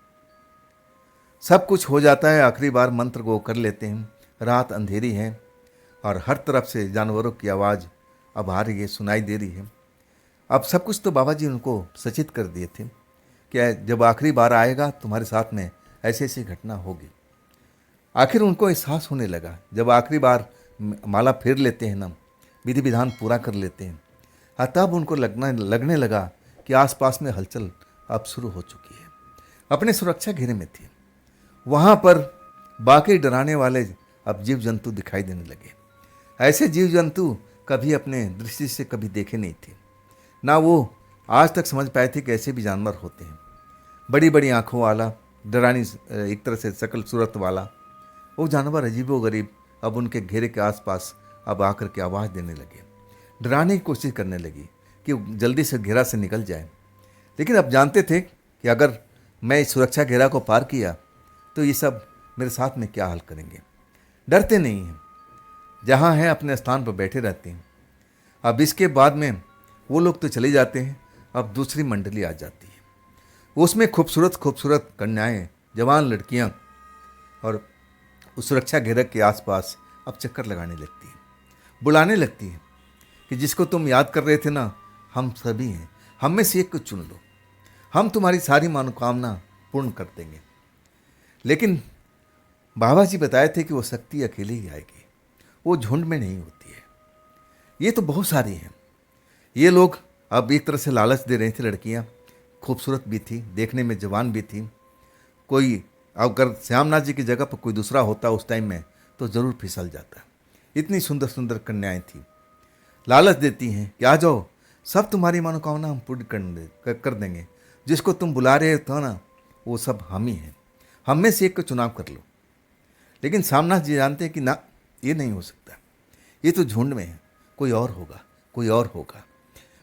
सब कुछ हो जाता है। आखिरी बार मंत्र को कर लेते हैं। रात अंधेरी है और हर तरफ से जानवरों की आवाज़ अब आ रही है, सुनाई दे रही है। अब सब कुछ तो बाबा जी उनको सचेत कर दिए थे कि जब आखिरी बार आएगा तुम्हारे साथ में ऐसी ऐसी घटना होगी। आखिर उनको एहसास होने लगा। जब आखिरी बार माला फेर लेते हैं ना, विधि विधान पूरा कर लेते हैं, तब उनको लगने लगा कि आसपास में हलचल अब शुरू हो चुकी है। अपने सुरक्षा घेरे में थी। वहाँ पर बाकी डराने वाले अब जीव जंतु दिखाई देने लगे। ऐसे जीव जंतु कभी अपने दृष्टि से कभी देखे नहीं थे, ना वो आज तक समझ पाए थे कि ऐसे भी जानवर होते हैं। बड़ी बड़ी आंखों वाला, डरानी एक तरह से शकल सूरत वाला वो जानवर अजीबोगरीब अब उनके घेरे के आसपास अब आकर के आवाज़ देने लगे, डराने की कोशिश करने लगी कि जल्दी से घेरा से निकल जाए। लेकिन अब जानते थे कि अगर मैं इस सुरक्षा घेरा को पार किया तो ये सब मेरे साथ में क्या हाल करेंगे। डरते नहीं हैं, जहाँ हैं अपने स्थान पर बैठे रहते हैं। अब इसके बाद में वो लोग तो चले जाते हैं, अब दूसरी मंडली आ जाती है। उसमें खूबसूरत खूबसूरत कन्याएं, जवान लड़कियां, और उस सुरक्षा घेरे के आसपास अब चक्कर लगाने लगती हैं, बुलाने लगती हैं कि जिसको तुम याद कर रहे थे ना, हम सभी हैं, हम में से एक को चुन लो, हम तुम्हारी सारी मनोकामना पूर्ण कर देंगे। लेकिन बाबा जी बताए थे कि वो शक्ति अकेले ही आएगी, वो झुंड में नहीं होती है। ये तो बहुत सारी हैं। ये लोग अब एक तरह से लालच दे रही थी। लड़कियां खूबसूरत भी थी, देखने में जवान भी थी। कोई अगर श्यामनाथ जी की जगह पर कोई दूसरा होता उस टाइम में तो ज़रूर फिसल जाता। इतनी सुंदर सुंदर कन्याएं थी। लालच देती हैं कि आ जाओ, सब तुम्हारी मनोकामना हम पूर्ण कर देंगे। जिसको तुम बुला रहे हो ना, वो सब हम ही हैं, हम में से एक का चुनाव कर लो। लेकिन श्यामनाथ जी जानते हैं कि ना, ये नहीं हो सकता, ये तो झुंड में है, कोई और होगा, कोई और होगा।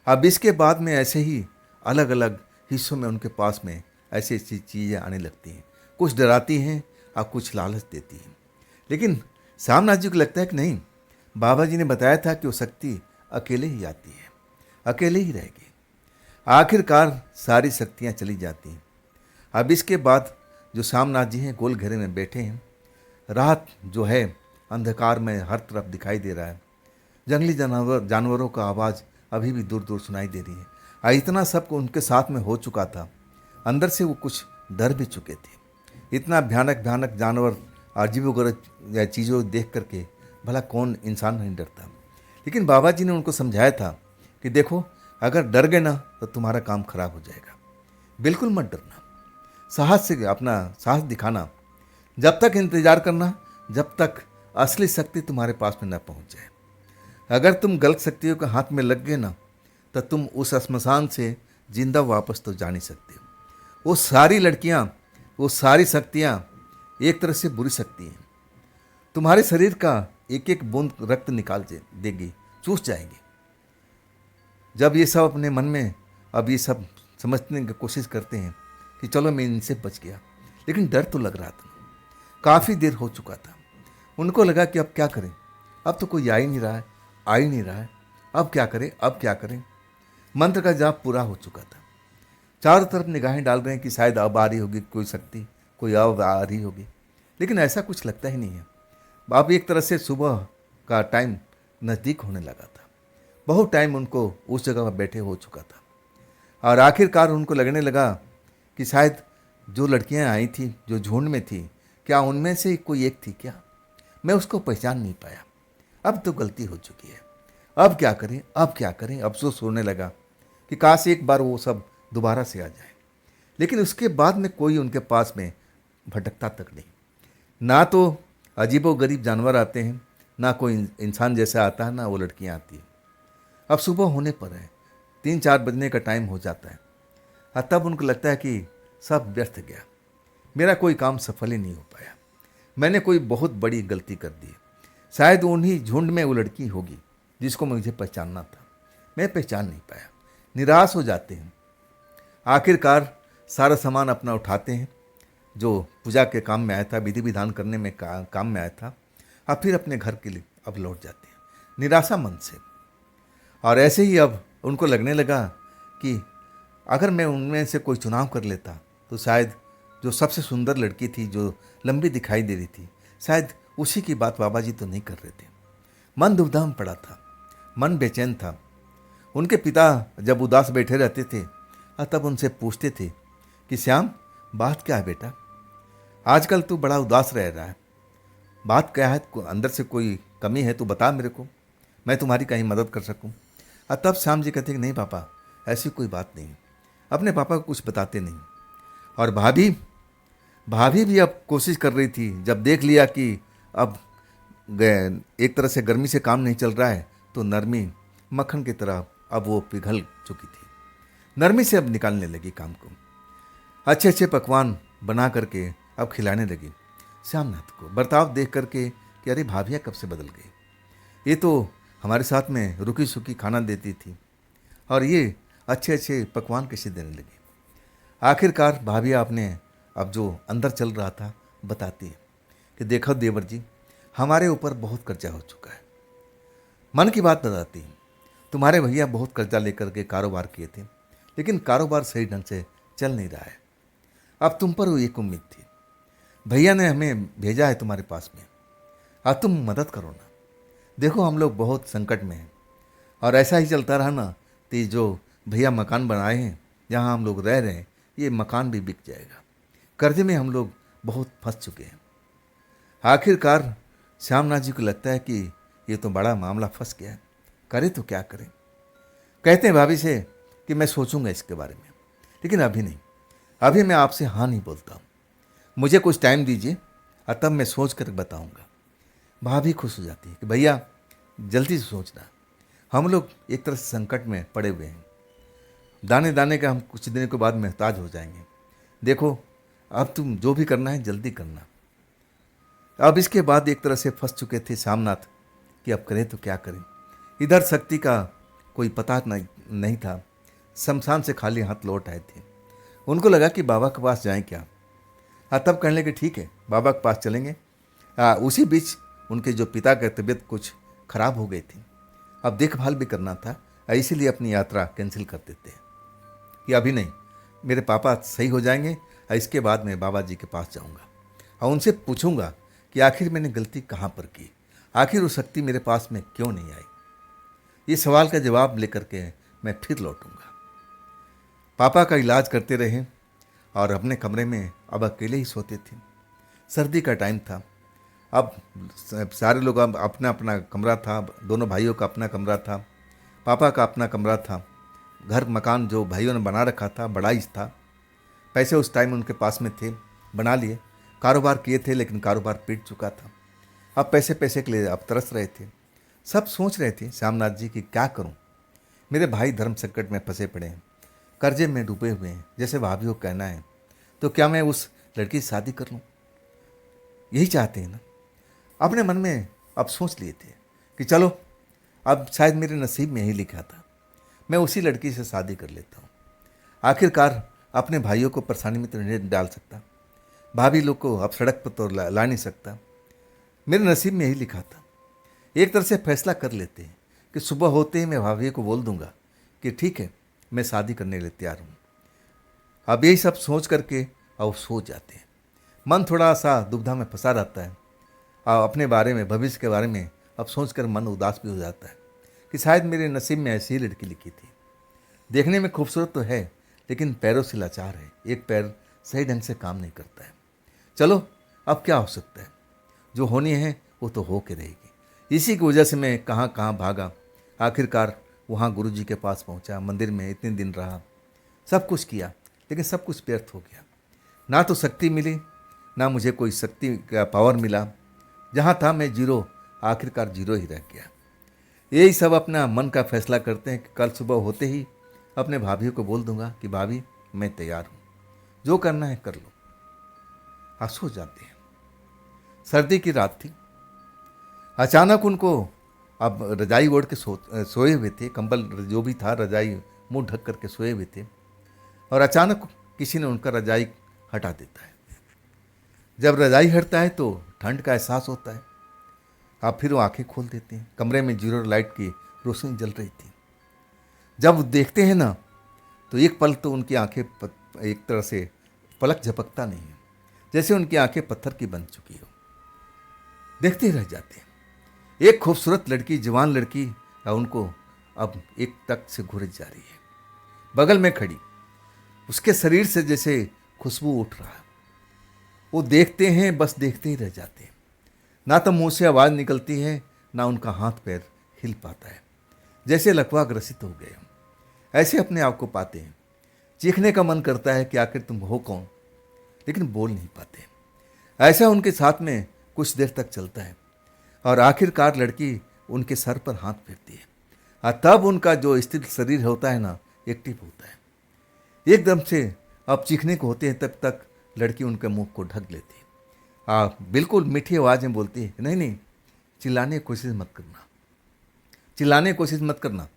अब इसके बाद में ऐसे ही अलग अलग हिस्सों में उनके पास में ऐसी ऐसी चीज़ें आने लगती हैं। कुछ डराती हैं और कुछ लालच देती हैं। लेकिन श्यामनाथ जी को लगता है कि नहीं, बाबा जी ने बताया था कि वो शक्ति अकेले ही आती है, अकेले ही रहेगी। आखिरकार सारी शक्तियाँ चली जाती हैं। अब इसके बाद जो श्यामनाथ जी हैं गोल घेरे में बैठे हैं। रात जो है अंधकार में हर तरफ दिखाई दे रहा है। जंगली जानवरों का आवाज़ अभी भी दूर दूर सुनाई दे रही है। इतना सब उनके साथ में हो चुका था, अंदर से वो कुछ डर भी चुके थे। इतना भयानक भयानक जानवर, अजीबोगरीब चीज़ों देख करके भला कौन इंसान नहीं डरता। लेकिन बाबा जी ने उनको समझाया था कि देखो, अगर डर गए ना तो तुम्हारा काम खराब हो जाएगा। बिल्कुल मत डरना, साहस से अपना साहस दिखाना, जब तक इंतजार करना जब तक असली शक्ति तुम्हारे पास में न पहुंच जाए। अगर तुम गलत शक्तियों के हाथ में लग गए ना, तो तुम उस श्मशान से जिंदा वापस तो जा नहीं सकते। वो सारी लड़कियां, वो सारी शक्तियां एक तरह से बुरी शक्ति हैं। तुम्हारे शरीर का एक एक बूंद रक्त निकाल देगी, चूस जाएंगी। जब ये सब अपने मन में अब ये सब समझने की कोशिश करते हैं कि चलो मैं इनसे बच गया, लेकिन डर तो लग रहा था। काफ़ी देर हो चुका था। उनको लगा कि अब क्या करें, अब तो कोई आ ही नहीं रहा है, आ ही नहीं रहा है, अब क्या करें, अब क्या करें। मंत्र का जाप पूरा हो चुका था। चारों तरफ निगाहें डाल रहे हैं कि शायद अब आ रही होगी कोई शक्ति, कोई अब आ रही होगी, लेकिन ऐसा कुछ लगता ही नहीं है। अब एक तरह से सुबह का टाइम नज़दीक होने लगा था। बहुत टाइम उनको उस जगह पर बैठे हो चुका था, और आखिरकार उनको लगने लगा कि शायद जो लड़कियां आई थी, जो झुंड में थी, क्या उनमें से कोई एक थी क्या? मैं उसको पहचान नहीं पाया। अब तो गलती हो चुकी है, अब क्या करें, अब क्या करें। अफसोस होने लगा कि काश एक बार वो सब दोबारा से आ जाए। लेकिन उसके बाद में कोई उनके पास में भटकता तक नहीं। ना तो अजीबोगरीब जानवर आते हैं, ना कोई इंसान जैसा आता है ना वो लड़कियां आती हैं। अब सुबह होने पर है, 3-4 बजने का टाइम हो जाता है और तब उनको लगता है कि सब व्यर्थ गया, मेरा कोई काम सफल ही नहीं हो पाया, मैंने कोई बहुत बड़ी गलती कर दी। शायद उन्हीं झुंड में वो लड़की होगी जिसको मुझे पहचानना था, मैं पहचान नहीं पाया। निराश हो जाते हैं। आखिरकार सारा सामान अपना उठाते हैं जो पूजा के काम में आया था, विधि विधान करने में काम में आया था, और फिर अपने घर के लिए अब लौट जाते हैं निराशा मन से। और ऐसे ही अब उनको लगने लगा कि अगर मैं उनमें से कोई चुनाव कर लेता तो शायद जो सबसे सुंदर लड़की थी, जो लंबी दिखाई दे रही थी, शायद उसी की बात बाबा जी तो नहीं कर रहे थे। मन दुविधा में पड़ा था, मन बेचैन था। उनके पिता जब उदास बैठे रहते थे और तब उनसे पूछते थे कि श्याम, बात क्या है बेटा, आजकल तू बड़ा उदास रह रहा है, बात क्या है, अंदर से कोई कमी है तो बता मेरे को, मैं तुम्हारी कहीं मदद कर सकूं। और तब श्याम जी कहते कि नहीं पापा, ऐसी कोई बात नहीं। अपने पापा को कुछ बताते नहीं। और भाभी भाभी भी अब कोशिश कर रही थी, जब देख लिया कि अब एक तरह से गर्मी से काम नहीं चल रहा है, तो नरमी मक्खन की तरह अब वो पिघल चुकी थी, नरमी से अब निकालने लगी काम को। अच्छे अच्छे पकवान बना करके अब खिलाने लगी श्यामनाथ को, बर्ताव देख करके कि अरे भाभियाँ कब से बदल गई, ये तो हमारे साथ में रुकी सुखी खाना देती थी और ये अच्छे अच्छे पकवान कैसे देने लगी। आखिरकार भाभियाँ अपने अब जो अंदर चल रहा था बताती है कि देखो देवर जी, हमारे ऊपर बहुत कर्जा हो चुका है। मन की बात बताती है, तुम्हारे भैया बहुत कर्जा लेकर के कारोबार किए थे, लेकिन कारोबार सही ढंग से चल नहीं रहा है। अब तुम पर एक उम्मीद थी, भैया ने हमें भेजा है तुम्हारे पास में, अब तुम मदद करो ना। देखो हम लोग बहुत संकट में हैं और ऐसा ही चलता रहा ना तो ये जो भैया मकान बनाए हैं जहाँ हम लोग रह रहे हैं, ये मकान भी बिक जाएगा, कर्जे में हम लोग बहुत फंस चुके हैं। आखिरकार श्यामनाथ जी को लगता है कि ये तो बड़ा मामला फंस गया है, करे तो क्या करें। कहते हैं भाभी से कि मैं सोचूंगा इसके बारे में, लेकिन अभी नहीं, अभी मैं आपसे हाँ नहीं बोलता हूँ, मुझे कुछ टाइम दीजिए और तब मैं सोच कर बताऊँगा। भाभी खुश हो जाती है कि भैया जल्दी से सोचना, हम लोग एक तरह से संकट में पड़े हुए हैं, दाने दाने का हम कुछ दिनों के बाद मोहताज हो जाएंगे। देखो अब तुम जो भी करना है जल्दी करना। अब इसके बाद एक तरह से फंस चुके थे श्यामनाथ कि अब करें तो क्या करें। इधर शक्ति का कोई पता नहीं था, शमशान से खाली हाथ लौट आए थे। उनको लगा कि बाबा के पास जाएं क्या। हाँ, तब कहने लगे ठीक है बाबा के पास चलेंगे। उसी बीच उनके जो पिता की तबीयत कुछ खराब हो गई थी, अब देखभाल भी करना था, इसीलिए अपनी यात्रा कैंसिल कर देते हैं कि अभी नहीं, मेरे पापा सही हो जाएंगे और इसके बाद मैं बाबा जी के पास जाऊंगा और उनसे पूछूंगा कि आखिर मैंने गलती कहाँ पर की, आखिर वो शक्ति मेरे पास में क्यों नहीं आई। ये सवाल का जवाब लेकर के मैं फिर लौटूंगा। पापा का इलाज करते रहे और अपने कमरे में अब अकेले ही सोते थे। सर्दी का टाइम था, अब सारे लोग अब अपना अपना कमरा था, दोनों भाइयों का अपना कमरा था, पापा का अपना कमरा था। घर मकान जो भाइयों ने बना रखा था बड़ा ही था, पैसे उस टाइम उनके पास में थे, बना लिए, कारोबार किए थे, लेकिन कारोबार पीट चुका था। अब पैसे पैसे के लिए अब तरस रहे थे। सब सोच रहे थे श्यामनाथ जी कि क्या करूं, मेरे भाई धर्म संकट में फंसे पड़े हैं, कर्जे में डूबे हुए हैं, जैसे भाभीयों का कहना है, तो क्या मैं उस लड़की से शादी कर लूं। यही चाहते हैं ना। अपने मन में अब सोच लिए थे कि चलो अब शायद मेरे नसीब में यही लिखा था, मैं उसी लड़की से शादी कर लेता हूँ। आखिरकार अपने भाइयों को परेशानी में तो नहीं डाल सकता, भाभी लोग को अब सड़क पर तो ला नहीं सकता, मेरे नसीब में यही लिखा था। एक तरह से फैसला कर लेते हैं कि सुबह होते ही मैं भाभी को बोल दूंगा कि ठीक है मैं शादी करने के लिए तैयार हूँ। अब यही सब सोच करके अब सो जाते हैं। मन थोड़ा सा दुविधा में फंसा रहता है और अपने बारे में, भविष्य के बारे में अब सोचकर मन उदास भी हो जाता है कि शायद मेरे नसीब में ऐसी ही लड़की लिखी थी। देखने में खूबसूरत तो है, लेकिन पैरों से लाचार है, एक पैर सही ढंग से काम नहीं करता है। चलो अब क्या हो सकता है, जो होनी है वो तो हो के रहेगी। इसी की वजह से मैं कहाँ कहाँ भागा, आखिरकार वहाँ गुरुजी के पास पहुँचा, मंदिर में इतने दिन रहा, सब कुछ किया, लेकिन सब कुछ व्यर्थ हो गया। ना तो शक्ति मिली, ना मुझे कोई शक्ति का पावर मिला। जहाँ था मैं जीरो आखिरकार जीरो ही रह गया। यही सब अपना मन का फैसला करते हैं कि कल सुबह होते ही अपने भाभी को बोल दूंगा कि भाभी मैं तैयार हूँ, जो करना है कर लो। हाँ, सो जाते हैं। सर्दी की रात थी। अचानक उनको, अब रजाई ओढ़ के सोए हुए थे, कंबल जो भी था रजाई मुंह ढक करके सोए हुए थे, और अचानक किसी ने उनका रजाई हटा देता है। जब रजाई हटता है तो ठंड का एहसास होता है। आप फिर वो आंखें खोल देते हैं। कमरे में जीरो लाइट की रोशनी जल रही थी। जब वो देखते हैं ना, तो एक पल तो उनकी आंखें एक तरह से पलक झपकता नहीं है, जैसे उनकी आंखें पत्थर की बन चुकी हो। देखते ही रह जाते हैं। एक खूबसूरत लड़की, जवान लड़की उनको अब एक तक से घुरज जा रही है, बगल में खड़ी। उसके शरीर से जैसे खुशबू उठ रहा है। वो देखते हैं, बस देखते ही रह जाते हैं। ना तो मुंह से आवाज़ निकलती है, ना उनका हाथ पैर हिल पाता है, जैसे लकवा ग्रसित हो गए हम। ऐसे अपने आप को पाते हैं। चीखने का मन करता है कि आखिर तुम हो कौन, लेकिन बोल नहीं पाते। ऐसा उनके साथ में कुछ देर तक चलता है, और आखिरकार लड़की उनके सर पर हाथ फेरती है, और तब उनका जो स्थिर शरीर होता है ना, एक्टिव होता है। एकदम से अब चीखने को होते हैं, तब तक लड़की उनके मुंह को ढक लेती है। बिल्कुल मीठी आवाज़ में बोलती है, नहीं नहीं, चिल्लाने की कोशिश मत करना, चिल्लाने की कोशिश मत करना।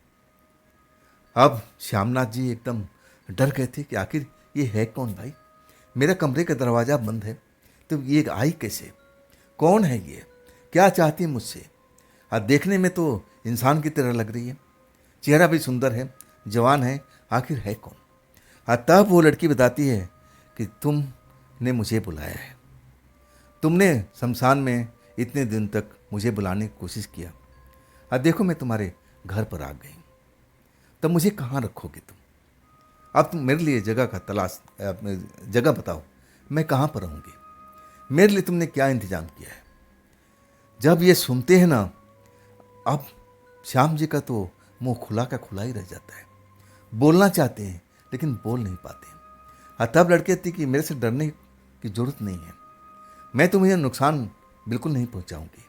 अब श्यामनाथ जी एकदम डर गए थे कि आखिर ये है कौन भाई, मेरा कमरे का दरवाज़ा बंद है, तो ये आई कैसे, कौन है ये, क्या चाहती है मुझसे। देखने में तो इंसान की तरह लग रही है, चेहरा भी सुंदर है, जवान है, आखिर है कौन। तब वो लड़की बताती है कि तुमने मुझे बुलाया है, तुमने शमशान में इतने दिन तक मुझे बुलाने की कोशिश किया, देखो मैं तुम्हारे घर पर आ गई, तब मुझे कहाँ रखोगे तुम। अब तुम मेरे लिए जगह का तलाश, जगह बताओ, मैं कहाँ पर रहूँगी, मेरे लिए तुमने क्या इंतजाम किया है। जब ये सुनते हैं ना, अब श्याम जी का तो मुंह खुला का खुला ही रह जाता है। बोलना चाहते हैं लेकिन बोल नहीं पाते। तब लड़की कहती कि मेरे से डरने की जरूरत नहीं है, मैं तुम्हें नुकसान बिल्कुल नहीं पहुंचाऊंगी,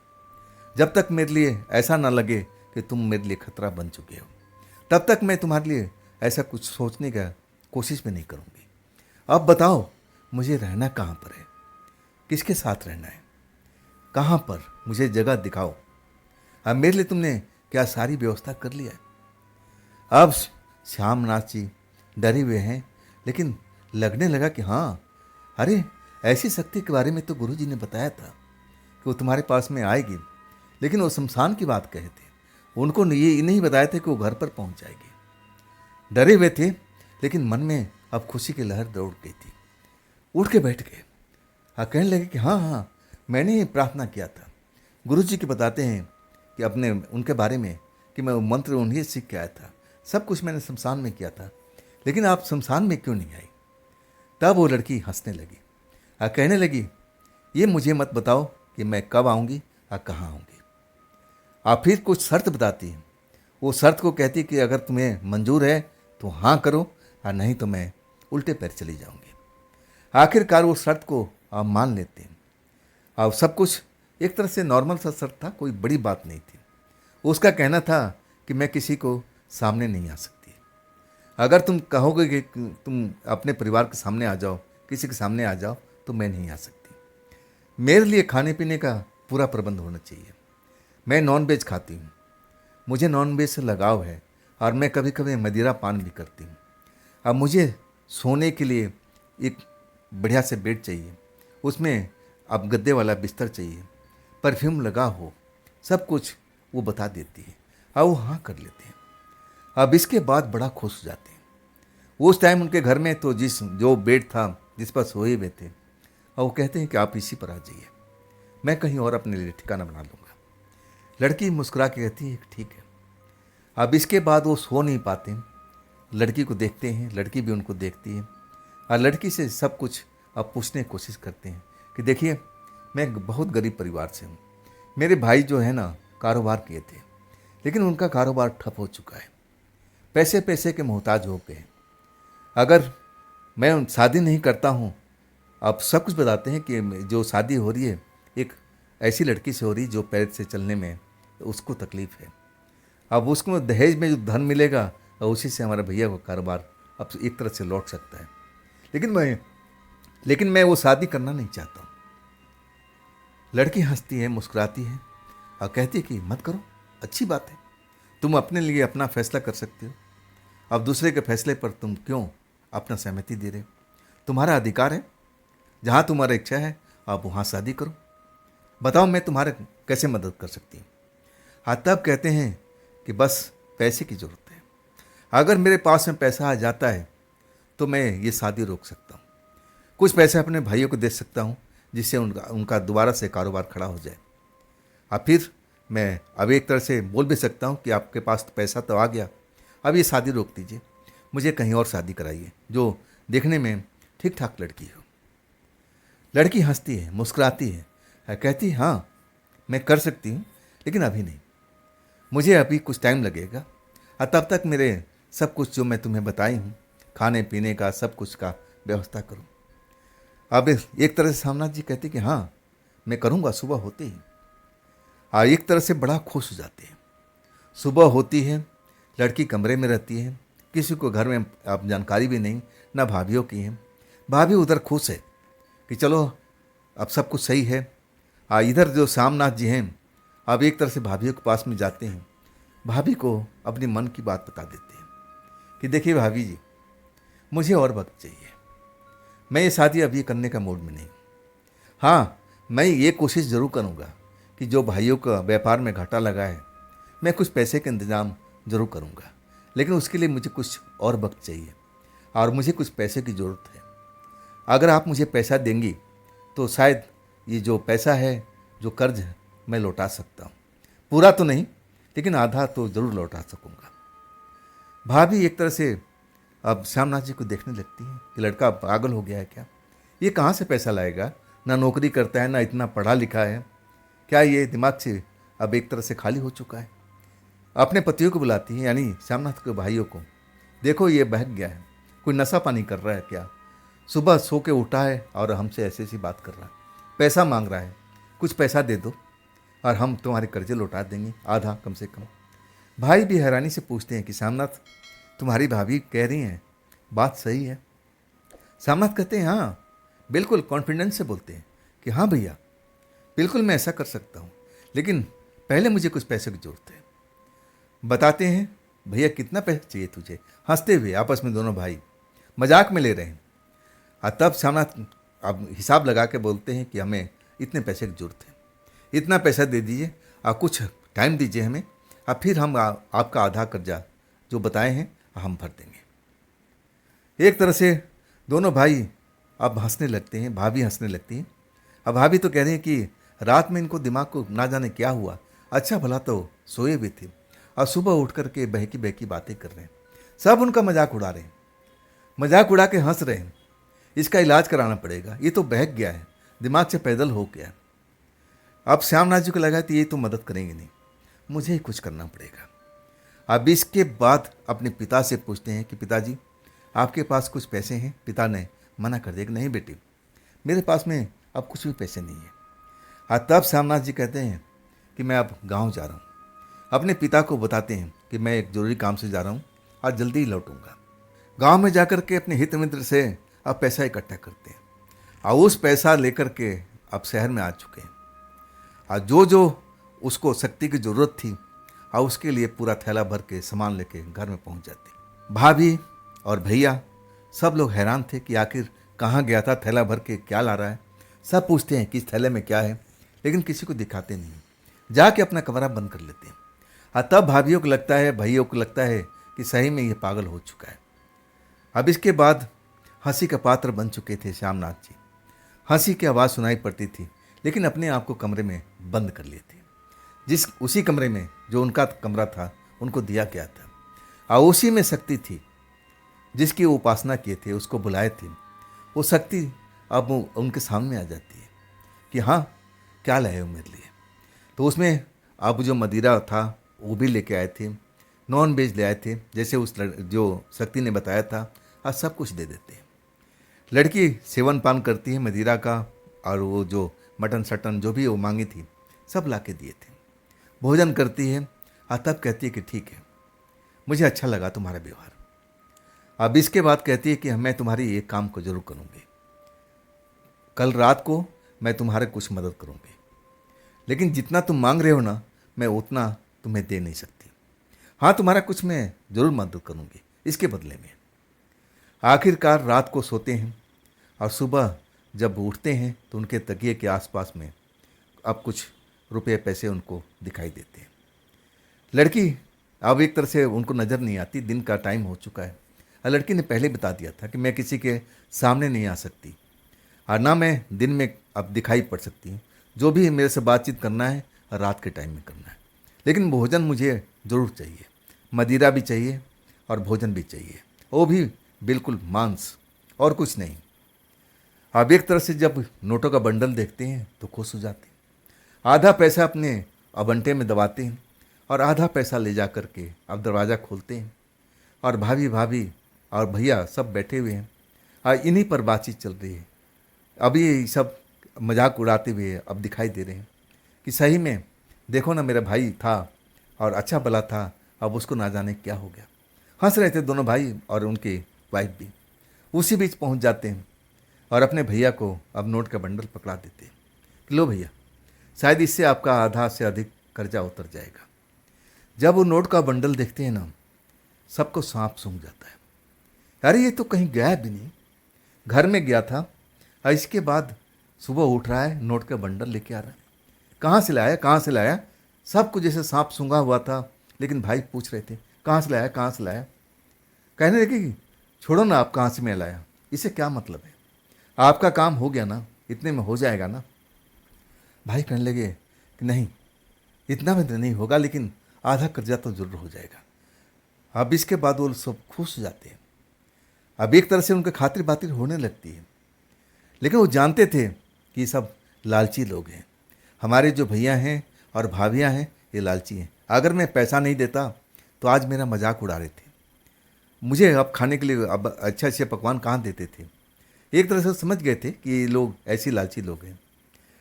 जब तक मेरे लिए ऐसा ना लगे कि तुम मेरे लिए खतरा बन चुके हो, तब तक मैं तुम्हारे लिए ऐसा कुछ सोचने का कोशिश भी नहीं करूंगी। अब बताओ मुझे रहना कहाँ पर है, किसके साथ रहना है, कहाँ पर, मुझे जगह दिखाओ। अब मेरे लिए तुमने क्या सारी व्यवस्था कर लिया है। अब श्यामनाथ जी डरे हुए हैं, लेकिन लगने लगा कि हाँ, अरे ऐसी शक्ति के बारे में तो गुरुजी ने बताया था कि वो तुम्हारे पास में आएगी, लेकिन वो शमशान की बात कहे थे, उनको ये नहीं बताया था कि वो घर पर पहुंच जाएगी। डरे हुए थे, लेकिन मन में अब खुशी की लहर दौड़ गई थी। उठ के बैठ गए, कहने लगे कि हाँ हाँ, मैंने ही प्रार्थना किया था। गुरुजी के बताते हैं कि अपने उनके बारे में कि मैं वो मंत्र उन्हीं सीख के आया था, सब कुछ मैंने शमशान में किया था, लेकिन आप शमशान में क्यों नहीं आई। तब वो लड़की हंसने लगी, कहने लगी, ये मुझे मत बताओ कि मैं कब आऊँगी और कहाँ आऊँगी। आप फिर कुछ शर्त बताती हैं। वो शर्त को कहती कि अगर तुम्हें मंजूर है तो हाँ करो, और नहीं तो मैं उल्टे पैर चली जाऊँगी। आखिरकार वो शर्त को आप मान लेते हैं। अब सब कुछ एक तरह से नॉर्मल सा शर्त था, कोई बड़ी बात नहीं थी। उसका कहना था कि मैं किसी को सामने नहीं आ सकती, अगर तुम कहोगे कि तुम अपने परिवार के सामने आ जाओ, किसी के सामने आ जाओ, तो मैं नहीं आ सकती। मेरे लिए खाने पीने का पूरा प्रबंध होना चाहिए। मैं नॉन वेज खाती हूँ, मुझे नॉन वेज से लगाव है, और मैं कभी कभी मदिरा पान भी करती हूँ। अब मुझे सोने के लिए एक बढ़िया से बेड चाहिए, उसमें अब गद्दे वाला बिस्तर चाहिए, परफ्यूम लगा हो, सब कुछ वो बता देती है, और वो हाँ कर लेते हैं। अब इसके बाद बड़ा खुश हो जाते हैं। उस टाइम उनके घर में तो जो बेड था जिस पर सोए हुए थे, और वो कहते हैं कि आप इसी पर आ जाइए, मैं कहीं और अपने लिए ठिकाना बना लूँगा। लड़की मुस्कुरा के कहती है ठीक है। अब इसके बाद वो सो नहीं पाते, लड़की को देखते हैं, लड़की भी उनको देखती है, और लड़की से सब कुछ अब पूछने की कोशिश करते हैं कि देखिए, मैं बहुत गरीब परिवार से हूँ, मेरे भाई जो है ना कारोबार किए थे, लेकिन उनका कारोबार ठप हो चुका है, पैसे पैसे के मोहताज हो गए। अगर मैं शादी नहीं करता हूँ, अब सब कुछ बताते हैं कि जो शादी हो रही है एक ऐसी लड़की से हो रही जो पैर से चलने में उसको तकलीफ़ है। अब उसको दहेज में जो धन मिलेगा और उसी से हमारे भैया का कारोबार अब एक तरह से लौट सकता है। लेकिन मैं वो शादी करना नहीं चाहता हूँ। लड़की हंसती है, मुस्कुराती है और कहती है कि मत करो, अच्छी बात है, तुम अपने लिए अपना फैसला कर सकते हो। अब दूसरे के फैसले पर तुम क्यों अपना सहमति दे रहे हो? तुम्हारा अधिकार है, जहाँ तुम्हारा इच्छा है आप वहाँ शादी करो। बताओ मैं तुम्हारे कैसे मदद कर सकती हूँ? हाँ, तब कहते हैं कि बस पैसे की ज़रूरत है। अगर मेरे पास में पैसा आ जाता है तो मैं ये शादी रोक सकता हूँ। कुछ पैसे अपने भाइयों को दे सकता हूँ जिससे उनका दोबारा से कारोबार खड़ा हो जाए। अब फिर मैं अब एक तरह से बोल भी सकता हूँ कि आपके पास तो पैसा तो आ गया, अब ये शादी रोक दीजिए, मुझे कहीं और शादी कराइए जो देखने में ठीक ठाक लड़की हो। लड़की हंसती है, मुस्कुराती है, कहती है हाँ मैं कर सकती हूँ, लेकिन अभी नहीं, मुझे अभी कुछ टाइम लगेगा और तब तक मेरे सब कुछ जो मैं तुम्हें बताई हूँ, खाने पीने का सब कुछ का व्यवस्था करूँ। अब एक तरह से सामनाथ जी कहते कि हाँ मैं करूँगा सुबह होते ही। एक तरह से बड़ा खुश हो जाते हैं। सुबह होती है, लड़की कमरे में रहती है, किसी को घर में अब जानकारी भी नहीं, ना भाभीियों की है। भाभी उधर खुश है कि चलो अब सब कुछ सही है। इधर जो सामनाथ जी हैं अब एक तरह से भाभीियों के पास में जाते हैं, भाभी को अपने मन की बात बता देते हैं कि देखिए भाभी जी, मुझे और वक्त चाहिए, मैं ये शादी अभी करने का मूड में नहीं। हाँ, मैं ये कोशिश ज़रूर करूँगा कि जो भाइयों का व्यापार में घाटा लगा है, मैं कुछ पैसे का इंतज़ाम ज़रूर करूँगा, लेकिन उसके लिए मुझे कुछ और वक्त चाहिए और मुझे कुछ पैसे की ज़रूरत है। अगर आप मुझे पैसा देंगी तो शायद ये जो पैसा है, जो कर्ज है, मैं लौटा सकता हूँ। पूरा तो नहीं, लेकिन आधा तो ज़रूर लौटा सकूँगा। भाभी एक तरह से अब श्यामनाथ जी को देखने लगती है कि लड़का पागल हो गया है क्या, ये कहाँ से पैसा लाएगा, ना नौकरी करता है, ना इतना पढ़ा लिखा है, क्या ये दिमाग से अब एक तरह से खाली हो चुका है। अपने पतियों को बुलाती है, यानी श्यामनाथ के भाइयों को, देखो ये बहक गया है, कोई नशा पानी कर रहा है क्या, सुबह सो के उठा है और हमसे ऐसी ऐसी बात कर रहा है, पैसा मांग रहा है, कुछ पैसा दे दो और हम तुम्हारे कर्जे लौटा देंगे, आधा कम से कम। भाई भी हैरानी से पूछते हैं कि श्यामनाथ, तुम्हारी भाभी कह रही हैं बात सही है? श्यामनाथ कहते हैं हाँ बिल्कुल, कॉन्फिडेंस से बोलते हैं कि हाँ भैया बिल्कुल मैं ऐसा कर सकता हूँ, लेकिन पहले मुझे कुछ पैसे की ज़रूरत है। बताते हैं भैया कितना पैसा चाहिए तुझे, हंसते हुए आपस में दोनों भाई मजाक में ले रहे हैं। और तब श्यामनाथ अब हिसाब लगा के बोलते हैं कि हमें इतने पैसे की ज़रूरत है, इतना पैसा दे दीजिए और कुछ टाइम दीजिए हमें, और फिर हम आपका आधा कर्जा जो बताए हैं हम भर देंगे। एक तरह से दोनों भाई अब हंसने लगते हैं, भाभी हंसने लगती हैं। अब भाभी तो कह रही हैं कि रात में इनको दिमाग को ना जाने क्या हुआ, अच्छा भला तो सोए हुए थे और सुबह उठ कर के बहकी बहकी बातें कर रहे हैं। सब उनका मजाक उड़ा रहे हैं, मजाक उड़ा के हंस रहे हैं। इसका इलाज कराना पड़ेगा, ये तो बहक गया है, दिमाग से पैदल हो गया। अब श्यामनाथ जी को लगा कि ये तो मदद करेंगे नहीं, मुझे ही कुछ करना पड़ेगा। अब इसके बाद अपने पिता से पूछते हैं कि पिताजी आपके पास कुछ पैसे हैं? पिता ने मना कर दिया कि नहीं बेटी, मेरे पास में अब कुछ भी पैसे नहीं है। तब श्यामनाथ जी कहते हैं कि मैं अब गांव जा रहा हूँ। अपने पिता को बताते हैं कि मैं एक जरूरी काम से जा रहा हूँ और जल्दी ही लौटूंगा। गांव में जाकर के अपने हित मित्र से अब पैसा इकट्ठा करते हैं और उस पैसा लेकर के अब शहर में आ चुके हैं। और जो उसको शक्ति की ज़रूरत थी और उसके लिए पूरा थैला भर के सामान लेके घर में पहुंच जाते। भाभी और भैया सब लोग हैरान थे कि आखिर कहाँ गया था, थैला भर के क्या ला रहा है। सब पूछते हैं कि इस थैले में क्या है, लेकिन किसी को दिखाते नहीं, जाके अपना कमरा बंद कर लेते हैं। और तब भाभीियों को लगता है, भैयों को लगता है कि सही में ये पागल हो चुका है। अब इसके बाद हंसी का पात्र बन चुके थे श्यामनाथ जी। हंसी की आवाज़ सुनाई पड़ती थी, लेकिन अपने आप को कमरे में बंद कर लिए थे। उसी कमरे में जो उनका कमरा था उनको दिया गया था और उसी में शक्ति थी जिसकी वो उपासना किए थे, उसको बुलाए थे। वो शक्ति अब उनके सामने आ जाती है कि हाँ क्या लाए हो मेरे लिए। तो उसमें अब जो मदिरा था वो भी लेके आए थे, नॉन वेज ले आए थे, जैसे जो शक्ति ने बताया था, आज सब कुछ दे देते हैं। लड़की सेवन पान करती है मदिरा का और वो जो मटन सटन जो भी वो मांगी थी सब ला के दिए थे। भोजन करती है और तब कहती है कि ठीक है, मुझे अच्छा लगा तुम्हारा व्यवहार। अब इसके बाद कहती है कि मैं तुम्हारी एक काम को जरूर करूँगी, कल रात को मैं तुम्हारे कुछ मदद करूँगी, लेकिन जितना तुम मांग रहे हो ना मैं उतना तुम्हें दे नहीं सकती। हाँ, तुम्हारा कुछ मैं जरूर मदद करूँगी इसके बदले में। आखिरकार रात को सोते हैं और सुबह जब उठते हैं तो उनके तकिए के आसपास में अब कुछ रुपये पैसे उनको दिखाई देते हैं। लड़की अब एक तरह से उनको नज़र नहीं आती, दिन का टाइम हो चुका है और लड़की ने पहले बता दिया था कि मैं किसी के सामने नहीं आ सकती और ना मैं दिन में अब दिखाई पड़ सकती हूँ। जो भी मेरे से बातचीत करना है रात के टाइम में करना है, लेकिन भोजन मुझे ज़रूर चाहिए, मदिरा भी चाहिए और भोजन भी चाहिए, वो भी बिल्कुल मांस और कुछ नहीं। अब एक तरह से जब नोटों का बंडल देखते हैं तो खुश हो जाते हैं। आधा पैसा अपने अबंटे में दबाते हैं और आधा पैसा ले जा करके अब दरवाज़ा खोलते हैं और भाभी भाभी और भैया सब बैठे हुए हैं और इन्हीं पर बातचीत चल रही है। अभी सब मजाक उड़ाते हुए अब दिखाई दे रहे हैं कि सही में देखो ना, मेरा भाई था और अच्छा भला था, अब उसको ना जाने क्या हो गया। हंस रहे थे दोनों भाई और उनकी वाइफ भी। उसी बीच पहुंच जाते हैं और अपने भैया को अब नोट का बंडल पकड़ा देते हैं कि लो भैया, शायद इससे आपका आधा से अधिक कर्जा उतर जाएगा। जब वो नोट का बंडल देखते हैं ना, सबको सांप सूंघ जाता है। अरे ये तो कहीं गया भी नहीं, घर में गया था और इसके बाद सुबह उठ रहा है नोट का बंडल लेके आ रहा है। कहाँ से लाया, कहाँ से लाया? सबको जैसे सांप सूंघा हुआ था, लेकिन भाई पूछ रहे थे कहाँ से लाया, कहाँ से लाया। कहने लगे कि छोड़ो ना, आप कहाँ से मैं लाया, इसे क्या मतलब है, आपका काम हो गया ना, इतने में हो जाएगा ना। भाई कहने लगे कि नहीं, इतना में तो नहीं होगा, लेकिन आधा कर्जा तो जरूर हो जाएगा। अब इसके बाद वो सब खुश हो जाते हैं। अब एक तरह से उनके खातिर बातिर होने लगती है, लेकिन वो जानते थे कि ये सब लालची लोग हैं। हमारे जो भैया हैं और भाभियाँ हैं ये लालची हैं। अगर मैं पैसा नहीं देता तो आज मेरा मजाक उड़ा रहे थे, मुझे अब खाने के लिए अब अच्छे अच्छे पकवान कहाँ देते थे। एक तरह से समझ गए थे कि ये लोग ऐसी लालची लोग हैं,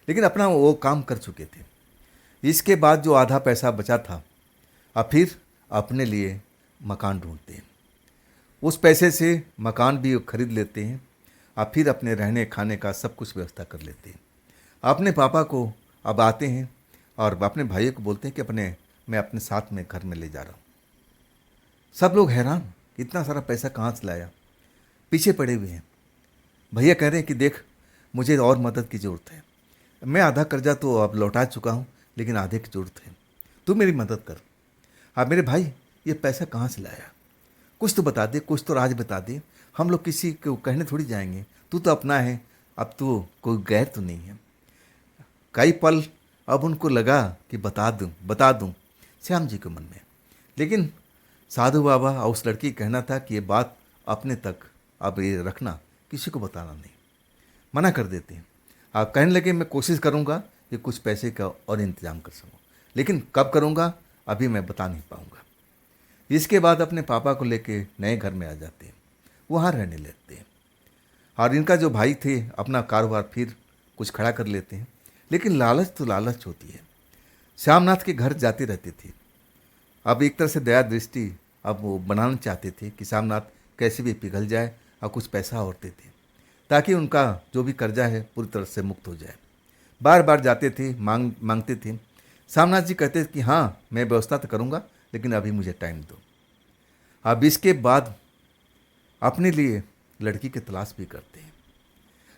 लेकिन अपना वो काम कर चुके थे। इसके बाद जो आधा पैसा बचा था, अब फिर अपने लिए मकान ढूंढते हैं। उस पैसे से मकान भी खरीद लेते हैं और फिर अपने रहने खाने का सब कुछ व्यवस्था कर लेते हैं। अपने पापा को अब आते हैं और अपने भाइयों को बोलते हैं कि मैं अपने साथ में घर में ले जा रहा हूँ। सब लोग हैरान, इतना सारा पैसा कहाँ से लाया, पीछे पड़े हुए हैं। भैया कह रहे हैं कि देख, मुझे और मदद की ज़रूरत है, मैं आधा कर्जा तो अब लौटा चुका हूँ, लेकिन आधे की ज़रूरत है, तू मेरी मदद कर। अब मेरे भाई ये पैसा कहाँ से लाया, कुछ तो बता दे, कुछ तो राज बता दे, हम लोग किसी को कहने थोड़ी जाएंगे, तू तो अपना है, अब तो कोई गैर तो नहीं है। कई पल अब उनको लगा कि बता दूं श्याम जी के मन में, लेकिन साधु बाबा और उस लड़की कहना था कि ये बात अपने तक अब ये रखना, किसी को बताना नहीं, मना कर देते हैं। आप कहने लगे मैं कोशिश करूँगा कि कुछ पैसे का और इंतजाम कर सकूँ, लेकिन कब करूँगा अभी मैं बता नहीं पाऊँगा। इसके बाद अपने पापा को लेके नए घर में आ जाते हैं, वहाँ रहने लगते हैं और इनका जो भाई थे अपना कारोबार फिर कुछ खड़ा कर लेते हैं। लेकिन लालच तो लालच होती है। श्यामनाथ के घर जाते रहते थे। अब एक तरह से दया दृष्टि अब वो बनाना चाहते थे कि श्यामनाथ कैसे भी पिघल जाए और कुछ पैसा और दे थे, ताकि उनका जो भी कर्जा है पूरी तरह से मुक्त हो जाए। बार बार जाते थे, मांगते थे। श्यामनाथ जी कहते थे कि हाँ मैं व्यवस्था तो करूँगा, लेकिन अभी मुझे टाइम दो। अब इसके बाद अपने लिए लड़की की तलाश भी करते हैं।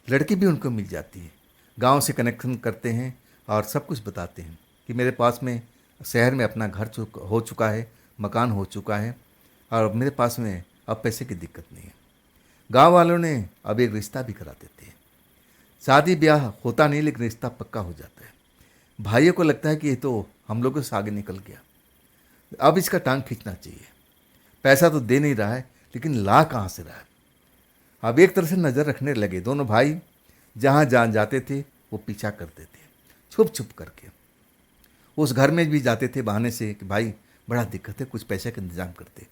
लड़की भी उनको मिल जाती है, गांव से कनेक्शन करते हैं और सब कुछ बताते हैं कि मेरे पास में शहर में अपना घर हो चुका है, मकान हो चुका है और मेरे पास में अब पैसे की दिक्कत नहीं है। गांव वालों ने अब एक रिश्ता भी करा देते हैं। शादी ब्याह होता नहीं, लेकिन रिश्ता पक्का हो जाता है। भाइयों को लगता है कि ये तो हम लोगों से आगे निकल गया, अब इसका टांग खींचना चाहिए। पैसा तो दे नहीं रहा है, लेकिन ला कहाँ से रहा है। अब एक तरह से नज़र रखने लगे। दोनों भाई जहाँ जाते थे वो पीछा करते थे, छुप छुप करके। उस घर में भी जाते थे बहाने से कि भाई बड़ा दिक्कत है, कुछ पैसे का इंतजाम करते।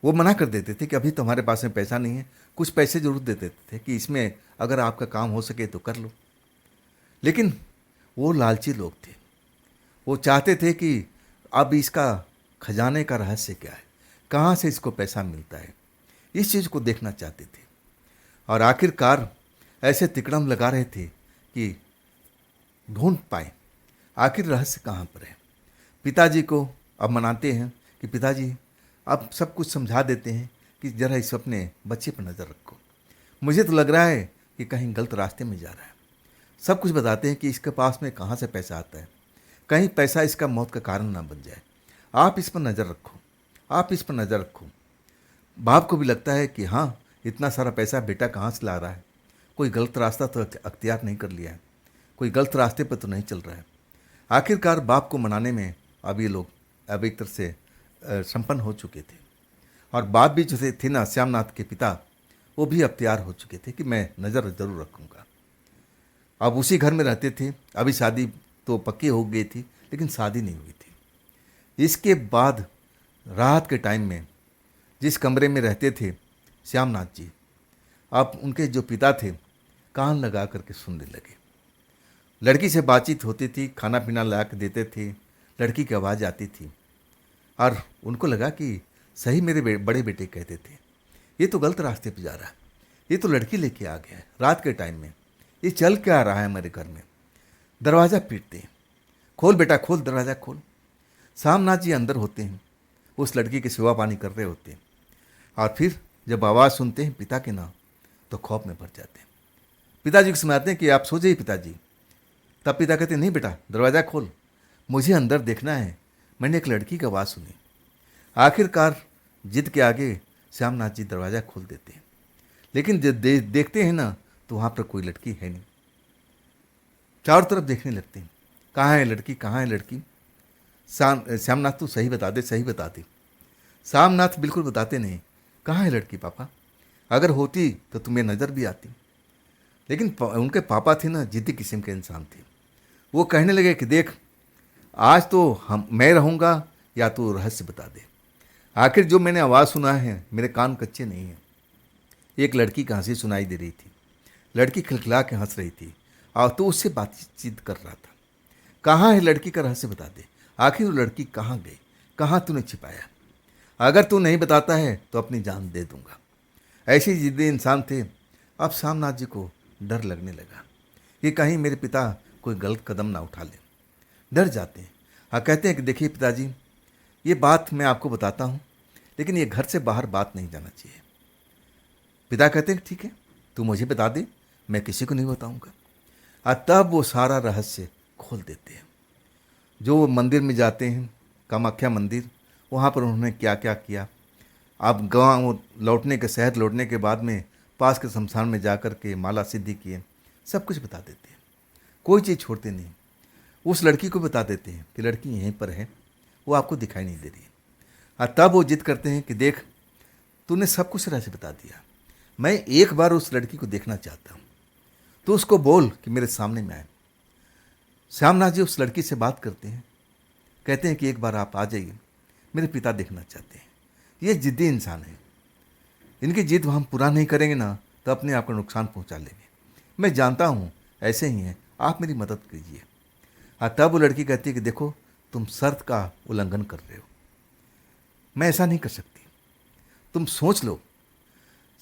वो मना कर देते थे कि अभी तो हमारे पास में पैसा नहीं है, कुछ पैसे जरूर दे देते थे कि इसमें अगर आपका काम हो सके तो कर लो। लेकिन वो लालची लोग थे। वो चाहते थे कि अब इसका खजाने का रहस्य क्या है, कहाँ से इसको पैसा मिलता है, इस चीज़ को देखना चाहते थे। और आखिरकार ऐसे तिकड़म लगा रहे थे कि ढूंढ पाए आखिर रहस्य कहाँ पर है। पिताजी को अब मनाते हैं कि पिताजी अब सब कुछ समझा देते हैं कि जरा इस अपने बच्चे पर नज़र रखो, मुझे तो लग रहा है कि कहीं गलत रास्ते में जा रहा है। सब कुछ बताते हैं कि इसके पास में कहाँ से पैसा आता है, कहीं पैसा इसका मौत का कारण ना बन जाए। आप इस पर नज़र रखो, आप इस पर नज़र रखो। बाप को भी लगता है कि हाँ, इतना सारा पैसा बेटा कहाँ से ला रहा है, कोई गलत रास्ता तो अख्तियार नहीं कर लिया है, कोई गलत रास्ते पर तो नहीं चल रहा है। आखिरकार बाप को मनाने में अब ये लोग अब एक तरह से संपन्न हो चुके थे। और बाप भी जो थे ना, श्यामनाथ के पिता, वो भी अब तैयार हो चुके थे कि मैं नज़र ज़रूर रखूँगा। अब उसी घर में रहते थे। अभी शादी तो पक्की हो गई थी, लेकिन शादी नहीं हुई थी। इसके बाद रात के टाइम में जिस कमरे में रहते थे श्यामनाथ जी, अब उनके जो पिता थे कान लगा करके सुनने लगे। लड़की से बातचीत होती थी, खाना पीना ला के देते थे, लड़की की आवाज़ आती थी। और उनको लगा कि सही मेरे बड़े बेटे कहते थे, ये तो गलत रास्ते पे जा रहा है, ये तो लड़की लेके आ गया है रात के टाइम में, ये चल के आ रहा है हमारे घर में। दरवाज़ा पीटते हैं, खोल बेटा खोल, दरवाज़ा खोल। श्यामनाथ जी अंदर होते हैं, उस लड़की की सेवा पानी कर रहे होते हैं। और फिर जब आवाज़ सुनते हैं पिता के नाम, तो खौफ में भर जाते हैं। पिताजी को समझाते हैं कि आप सो जाइए पिताजी। तब पिता कहते हैं, नहीं बेटा दरवाज़ा खोल, मुझे अंदर देखना है, मैंने एक लड़की की आवाज़ सुनी। आखिरकार जिद के आगे श्यामनाथ जी दरवाज़ा खोल देते हैं। लेकिन जब देखते हैं ना, तो वहाँ पर कोई लड़की है नहीं। चारों तरफ देखने लगते हैं, कहाँ है लड़की, कहाँ है लड़की। श्यामनाथ तू सही बता दे, सही बता दे। श्यामनाथ बिल्कुल बताते नहीं, कहाँ है लड़की पापा, अगर होती तो तुम्हें नज़र भी आती। लेकिन उनके पापा थे ना, जिद्दी किस्म के इंसान थे। वो कहने लगे कि देख, आज तो मैं रहूँगा या तो रहस्य बता दे। आखिर जो मैंने आवाज़ सुना है, मेरे कान कच्चे नहीं हैं। एक लड़की की हंसी सुनाई दे रही थी, लड़की खिलखिला के हंस रही थी, और तो उससे बातचीत कर रहा था। कहाँ है लड़की का रहस्य बता दे, आखिर वो लड़की कहाँ गई, कहाँ तूने छिपाया, अगर तू नहीं बताता है तो अपनी जान दे दूंगा। ऐसे जिद्दी इंसान थे। अब श्यामनाथ जी को डर लगने लगा कि कहीं मेरे पिता कोई गलत कदम ना उठा ले। डर जाते हैं और कहते हैं कि देखिए पिताजी, ये बात मैं आपको बताता हूँ, लेकिन ये घर से बाहर बात नहीं जाना चाहिए। पिता कहते हैं ठीक है, तू मुझे बता दे, मैं किसी को नहीं बताऊँगा। और तब वो सारा रहस्य खोल देते हैं। जो वो मंदिर में जाते हैं, कामाख्या मंदिर, वहाँ पर उन्होंने क्या क्या किया। अब गाँव लौटने के, शहर लौटने के बाद में पास के शमशान में जा कर के माला सिद्धि किए, सब कुछ बता देते हैं, कोई चीज़ छोड़ते नहीं। उस लड़की को बता देते हैं कि लड़की यहीं पर है, वो आपको दिखाई नहीं दे रही है। और तब वो जिद करते हैं कि देख, तूने सब कुछ रहस्य बता दिया, मैं एक बार उस लड़की को देखना चाहता हूँ, तो उसको बोल कि मेरे सामने में आए। श्यामनाथ जी उस लड़की से बात करते हैं, कहते हैं कि एक बार आप आ जाइए, मेरे पिता देखना चाहते हैं। ये जिद्दी इंसान है, इनकी जिद हम पूरा नहीं करेंगे ना, तो अपने आप को नुकसान पहुंचा लेंगे। मैं जानता हूँ ऐसे ही हैं, आप मेरी मदद कीजिए। और तब वो लड़की कहती है कि देखो, तुम शर्त का उल्लंघन कर रहे हो, मैं ऐसा नहीं कर सकती, तुम सोच लो।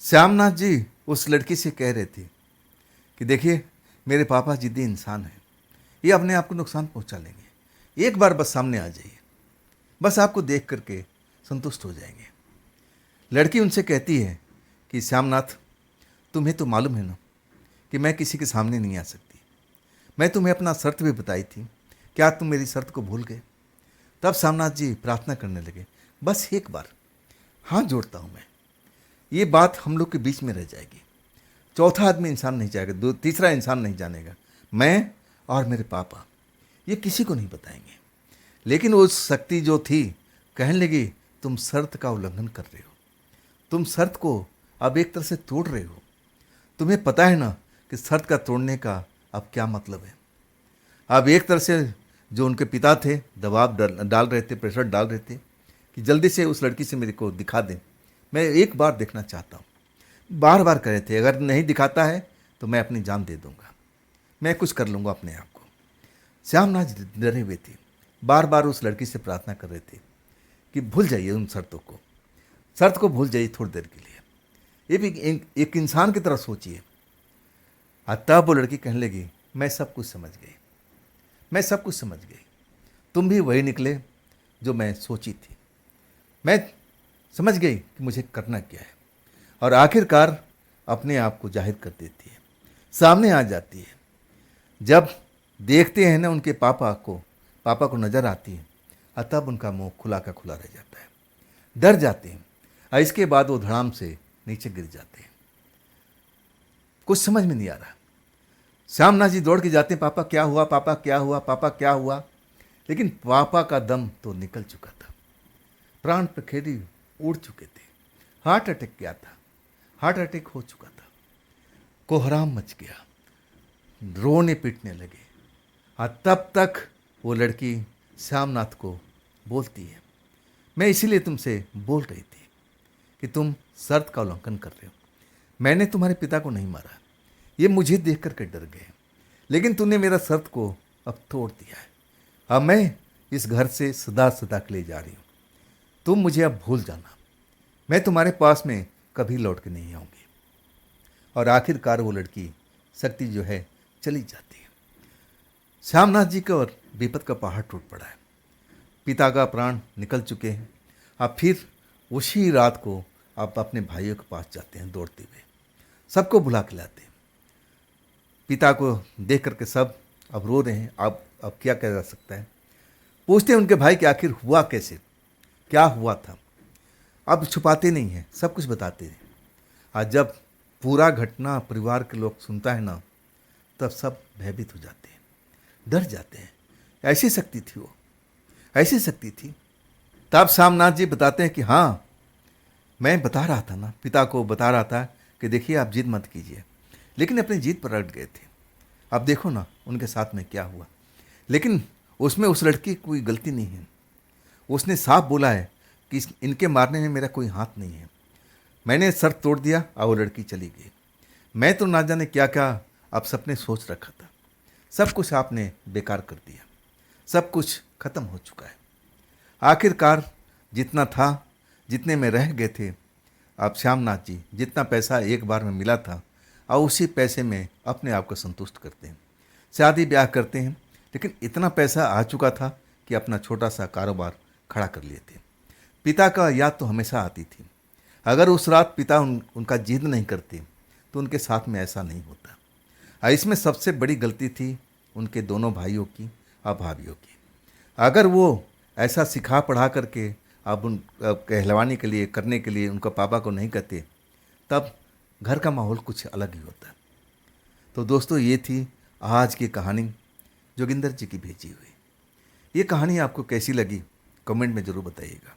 श्यामनाथ जी उस लड़की से कह रहे थे कि देखिए, मेरे पापा जिद्दी इंसान हैं, ये अपने आप को नुकसान पहुंचा लेंगे, एक बार बस सामने आ जाइए, बस आपको देख करके संतुष्ट हो जाएंगे। लड़की उनसे कहती है कि श्यामनाथ, तुम्हें तो मालूम है ना कि मैं किसी के सामने नहीं आ सकती, मैं तुम्हें अपना शर्त भी बताई थी, क्या तुम मेरी शर्त को भूल गए। तब श्यामनाथ जी प्रार्थना करने लगे, बस एक बार हाथ जोड़ता हूँ मैं, ये बात हम लोग के बीच में रह जाएगी, चौथा आदमी इंसान नहीं जाएगा, तीसरा इंसान नहीं जानेगा, मैं और मेरे पापा, ये किसी को नहीं बताएंगे। लेकिन वो शक्ति जो थी कहने लगी, तुम शर्त का उल्लंघन कर रहे हो, तुम शर्त को अब एक तरह से तोड़ रहे हो, तुम्हें पता है ना कि शर्त का तोड़ने का अब क्या मतलब है। अब एक तरह से जो उनके पिता थे दबाव डाल रहे थे, प्रेशर डाल रहे थे कि जल्दी से उस लड़की से मेरे को दिखा दें, मैं एक बार देखना चाहता हूँ। बार बार कह रहे थे, अगर नहीं दिखाता है तो मैं अपनी जान दे दूँगा, मैं कुछ कर लूँगा अपने आप को। श्यामनाथ डरे हुए थे, बार बार उस लड़की से प्रार्थना कर रहे थे कि भूल जाइए उन शर्तों को, शर्त को भूल जाइए थोड़ी देर के लिए। ये भी एक इंसान की तरह सोचिए। तब वो लड़की कहने लगी, मैं सब कुछ समझ गई, मैं सब कुछ समझ गई, तुम भी वही निकले जो मैं सोची थी। मैं समझ गई कि मुझे करना क्या है। और आखिरकार अपने आप को जाहिर कर देती है, सामने आ जाती है। जब देखते हैं ना उनके पापा को नज़र आती है, तब उनका मुंह खुला का खुला रह जाता है, डर जाते हैं। और इसके बाद वो धड़ाम से नीचे गिर जाते हैं। कुछ समझ में नहीं आ रहा। श्यामनाथ जी दौड़ के जाते हैं, पापा क्या हुआ, पापा क्या हुआ, पापा क्या हुआ। लेकिन पापा का दम तो निकल चुका था, प्राण पखेरु उड़ चुके थे, हार्ट अटैक किया था, हार्ट अटैक हो चुका था। कोहराम मच गया, रोने पीटने लगे। तब तक वो लड़की श्यामनाथ को बोलती है, मैं इसीलिए तुमसे बोल रही थी कि तुम शर्त का उल्लंघन कर रहे हो। मैंने तुम्हारे पिता को नहीं मारा, ये मुझे देख करके डर गए, लेकिन तुमने मेरा शर्त को अब तोड़ दिया है। अब मैं इस घर से सदा सदा के लिए जा रही हूँ। तुम मुझे अब भूल जाना, मैं तुम्हारे पास में कभी लौट के नहीं आऊँगी। और आखिरकार वो लड़की शक्ति जो है चली जाती है। श्यामनाथ जी का और विपद का पहाड़ टूट पड़ा है। पिता का प्राण निकल चुके हैं। अब फिर उसी रात को आप अपने भाइयों के पास जाते हैं दौड़ते हुए, सबको बुला के लाते हैं। पिता को देख करके सब अब रो रहे हैं। अब क्या किया जा सकता है। पूछते हैं उनके भाई कि आखिर हुआ कैसे, क्या हुआ था। अब छुपाते नहीं हैं, सब कुछ बताते हैं। आज जब पूरा घटना परिवार के लोग सुनता है ना, तब सब भयभीत हो जाते हैं, डर जाते हैं। ऐसी शक्ति थी वो, ऐसी शक्ति थी। तब श्यामनाथ जी बताते हैं कि हाँ, मैं बता रहा था ना, पिता को बता रहा था कि देखिए आप जिद मत कीजिए, लेकिन अपनी जीत पर अड़ गए थे। अब देखो ना उनके साथ में क्या हुआ। लेकिन उसमें उस लड़की की कोई गलती नहीं है। उसने साफ बोला है कि इनके मारने में मेरा कोई हाथ नहीं है। मैंने शर्त तोड़ दिया और वो लड़की चली गई। मैं तो ना जाने क्या क्या अब सपने सोच रखा था, सब कुछ आपने बेकार कर दिया, सब कुछ खत्म हो चुका है। आखिरकार जितना था, जितने में रह गए थे, अब श्यामनाथ जी जितना पैसा एक बार में मिला था, और उसी पैसे में अपने आप को संतुष्ट करते हैं, शादी ब्याह करते हैं। लेकिन इतना पैसा आ चुका था कि अपना छोटा सा कारोबार खड़ा कर लिए थे। पिता का याद तो हमेशा आती थी। अगर उस रात पिता उनका जिद नहीं करते तो उनके साथ में ऐसा नहीं होता। और इसमें सबसे बड़ी गलती थी उनके दोनों भाइयों की और भाभियों की। अगर वो ऐसा सिखा पढ़ा करके अब कहलवाने के लिए करने के लिए उनका पापा को नहीं कहते, तब घर का माहौल कुछ अलग ही होता। तो दोस्तों, ये थी आज की कहानी जोगिंदर जी की भेजी हुई। ये कहानी आपको कैसी लगी कमेंट में ज़रूर बताइएगा।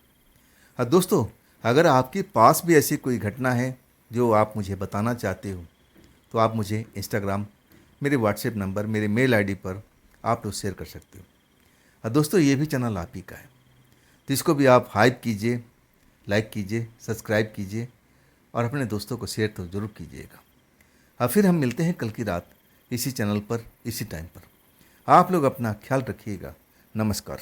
और दोस्तों, अगर आपके पास भी ऐसी कोई घटना है जो आप मुझे बताना चाहते हो, तो आप मुझे इंस्टाग्राम, मेरे व्हाट्सएप नंबर, मेरे मेल आईडी पर आप लोग शेयर कर सकते हो। और दोस्तों, ये भी चैनल आप ही का है, तो इसको भी आप हाइप कीजिए, लाइक कीजिए, सब्सक्राइब कीजिए और अपने दोस्तों को शेयर तो ज़रूर कीजिएगा। और फिर हम मिलते हैं कल की रात इसी चैनल पर, इसी टाइम पर। आप लोग अपना ख्याल रखिएगा। नमस्कार।